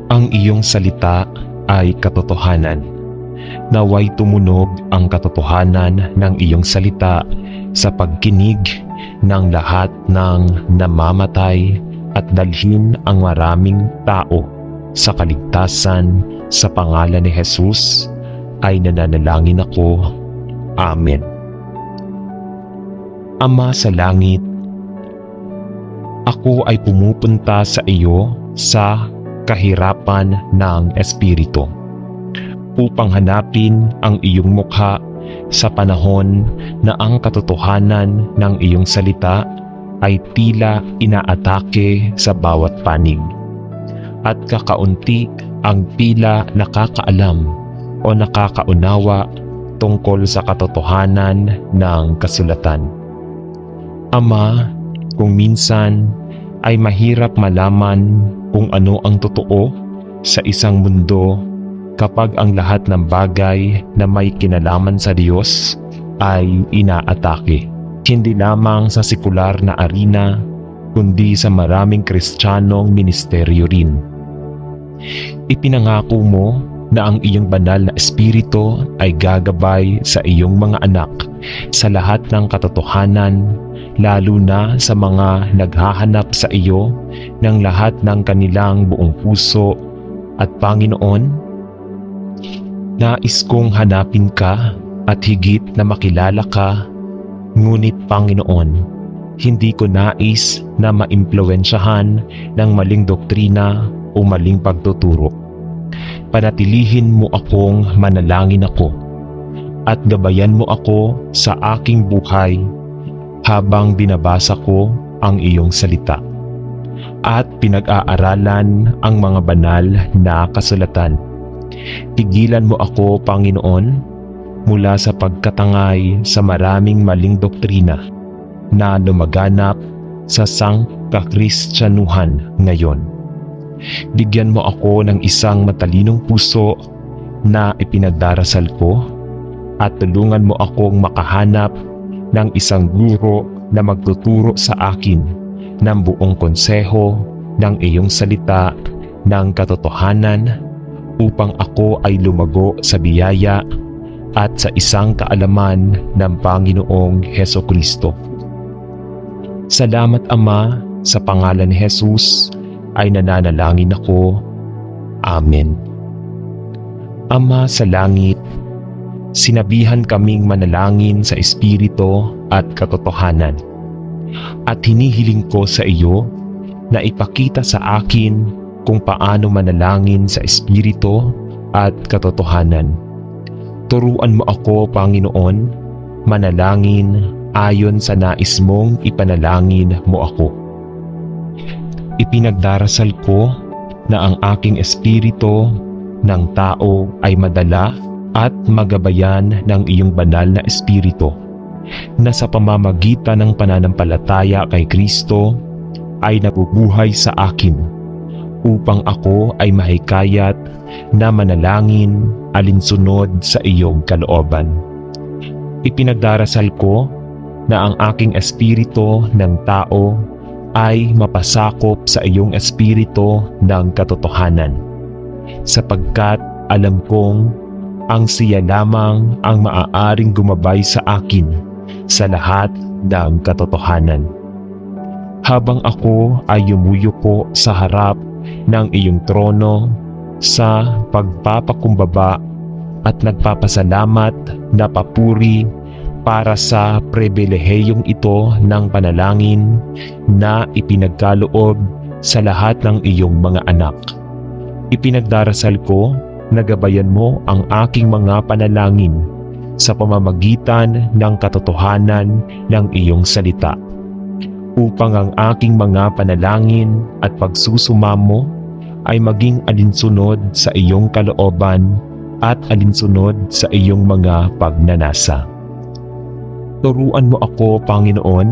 Ang iyong salita ay katotohanan. Naway tumunog ang katotohanan ng iyong salita sa pagkinig ng lahat ng namamatay at dalhin ang maraming tao sa kaligtasan sa pangalan ni Jesus ay nananalangin ako. Amen. Ama sa langit, ako ay pumupunta sa iyo sa kahirapan ng Espiritu upang hanapin ang iyong mukha sa panahon na ang katotohanan ng iyong salita ay tila inaatake sa bawat panig at kakaunti ang tila nakakaalam o nakakaunawa tungkol sa katotohanan ng kasulatan. Ama, kung minsan ay mahirap malaman kung ano ang totoo sa isang mundo kapag ang lahat ng bagay na may kinalaman sa Diyos ay inaatake. Hindi lamang sa sekular na arena, kundi sa maraming Kristiyanong ministeryo rin. Ipinangako mo na ang iyong banal na espiritu ay gagabay sa iyong mga anak sa lahat ng katotohanan, lalo na sa mga naghahanap sa iyo ng lahat ng kanilang buong puso. At Panginoon, nais kong hanapin ka at higit na makilala ka, ngunit Panginoon, hindi ko nais na maimpluwensyahan ng maling doktrina o maling pagtuturo. Panatilihin mo akong manalangin ako at gabayan mo ako sa aking buhay habang binabasa ko ang iyong salita at pinag-aaralan ang mga banal na kasulatan. Pigilan mo ako, Panginoon, mula sa pagkatangay sa maraming maling doktrina na lumaganap sa sangkakristyanuhan ngayon. Bigyan mo ako ng isang matalinong puso na ipinagdarasal ko at tulungan mo akong makahanap ng isang guro na magtuturo sa akin ng buong konseho ng iyong salita ng katotohanan upang ako ay lumago sa biyaya at sa isang kaalaman ng Panginoong Hesukristo. Salamat Ama, sa pangalan ni Jesus ay nananalangin ako. Amen. Ama sa langit, sinabihan kaming manalangin sa Espiritu at katotohanan. At hinihiling ko sa iyo na ipakita sa akin kung paano manalangin sa Espiritu at katotohanan. Turuan mo ako, Panginoon, manalangin ayon sa nais mong ipanalangin mo ako. Ipinagdarasal ko na ang aking espiritu ng tao ay madala at magabayan ng iyong banal na espiritu na sa pamamagitan ng pananampalataya kay Kristo ay nabubuhay sa akin upang ako ay mahikayat na manalangin alinsunod sa iyong kalooban. Ipinagdarasal ko na ang aking espiritu ng tao ay mapasakop sa iyong espiritu ng katotohanan, sapagkat alam kong ang siya lamang ang maaaring gumabay sa akin sa lahat ng katotohanan. Habang ako ay yumuyuko sa harap ng iyong trono sa pagpapakumbaba at nagpapasalamat na papuri para sa pribilehiyong ito ng panalangin na ipinagkaloob sa lahat ng iyong mga anak. Ipinagdarasal ko na gabayan mo ang aking mga panalangin sa pamamagitan ng katotohanan ng iyong salita, upang ang aking mga panalangin at pagsusumamo ay maging alinsunod sa iyong kalooban at alinsunod sa iyong mga pagnanasa. Turuan mo ako, Panginoon,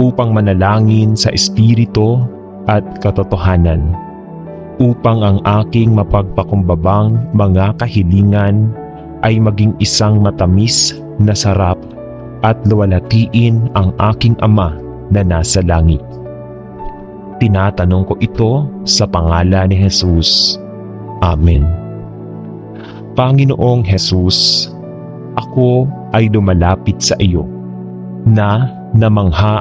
upang manalangin sa Espiritu at katotohanan, upang ang aking mapagpakumbabang mga kahilingan ay maging isang matamis na sarap at luwalhatiin ang aking Ama na nasa langit. Tinatanong ko ito sa pangalan ni Jesus. Amen. Panginoong Jesus, ako ay lumalapit sa iyo na namangha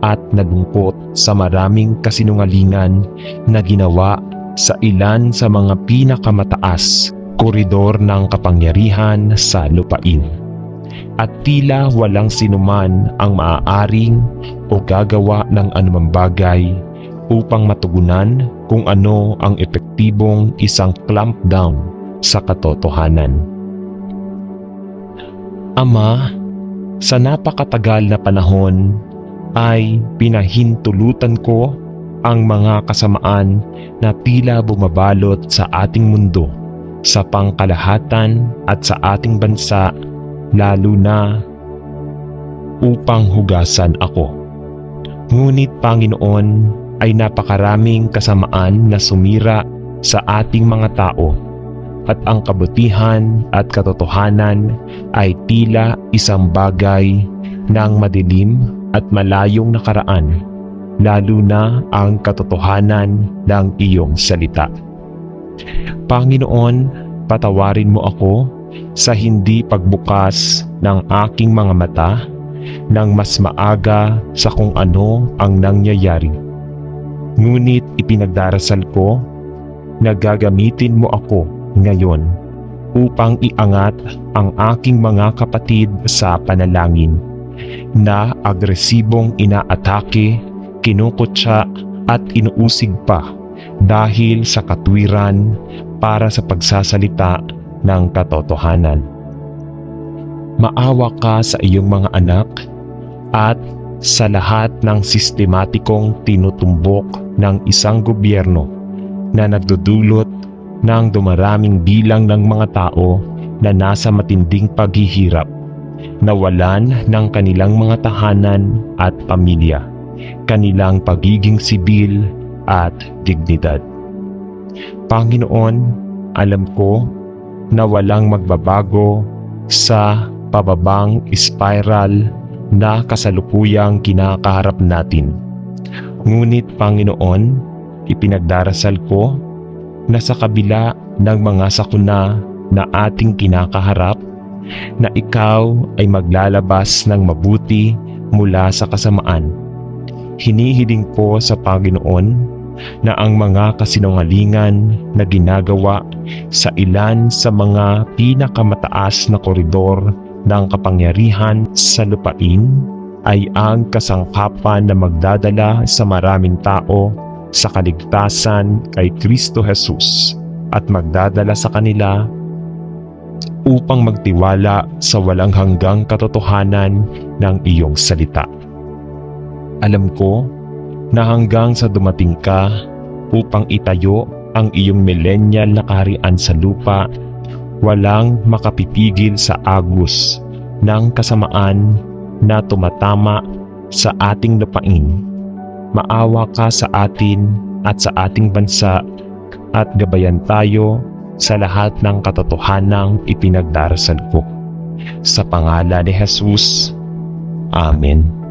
at nalungkot sa maraming kasinungalingan na ginawa sa ilan sa mga pinakamataas koridor ng kapangyarihan sa lupain. At tila walang sinuman ang maaaring o gagawa ng anumang bagay upang matugunan kung ano ang epektibong isang clampdown sa katotohanan. Ama, sa napakatagal na panahon ay pinahintulutan ko ang mga kasamaan na tila bumabalot sa ating mundo, sa pangkalahatan at sa ating bansa, lalo na upang hugasan ako. Ngunit Panginoon, ay napakaraming kasamaan na sumira sa ating mga tao, at ang kabutihan at katotohanan ay tila isang bagay ng madilim at malayong nakaraan, lalo na ang katotohanan ng iyong salita. Panginoon, patawarin mo ako sa hindi pagbukas ng aking mga mata nang mas maaga sa kung ano ang nangyayari. Ngunit ipinagdarasal ko na gagamitin mo ako ngayon upang iangat ang aking mga kapatid sa panalangin na agresibong inaatake, kinukutya at inuusig pa dahil sa katwiran para sa pagsasalita ng katotohanan. Maawa ka sa iyong mga anak at sa lahat ng sistematikong tinutumbok ng isang gobyerno na nagdudulot ng dumaraming bilang ng mga tao na nasa matinding paghihirap, nawalan ng kanilang mga tahanan at pamilya, kanilang pagiging sibil at dignidad. Panginoon, alam ko na walang magbabago sa pababang spiral na kasalukuyang kinakaharap natin. Ngunit Panginoon, ipinagdarasal ko na sa kabila ng mga sakuna na ating kinakaharap, na ikaw ay maglalabas ng mabuti mula sa kasamaan. Hinihiling ko sa Panginoon na ang mga kasinungalingan na ginagawa sa ilan sa mga pinakamataas na koridor ng kapangyarihan sa lupain ay ang kasangkapan na magdadala sa maraming tao sa kaligtasan kay Kristo Jesus at magdadala sa kanila upang magtiwala sa walang hanggang katotohanan ng iyong salita. Alam ko na hanggang sa dumating ka upang itayo ang iyong millennial na kaharian sa lupa, walang makapipigil sa agos ng kasamaan na tumatama sa ating lupain. Maawa ka sa atin at sa ating bansa at gabayan tayo sa lahat ng katotohanang ipinagdarasal ko. Sa pangalan ni Jesus. Amen.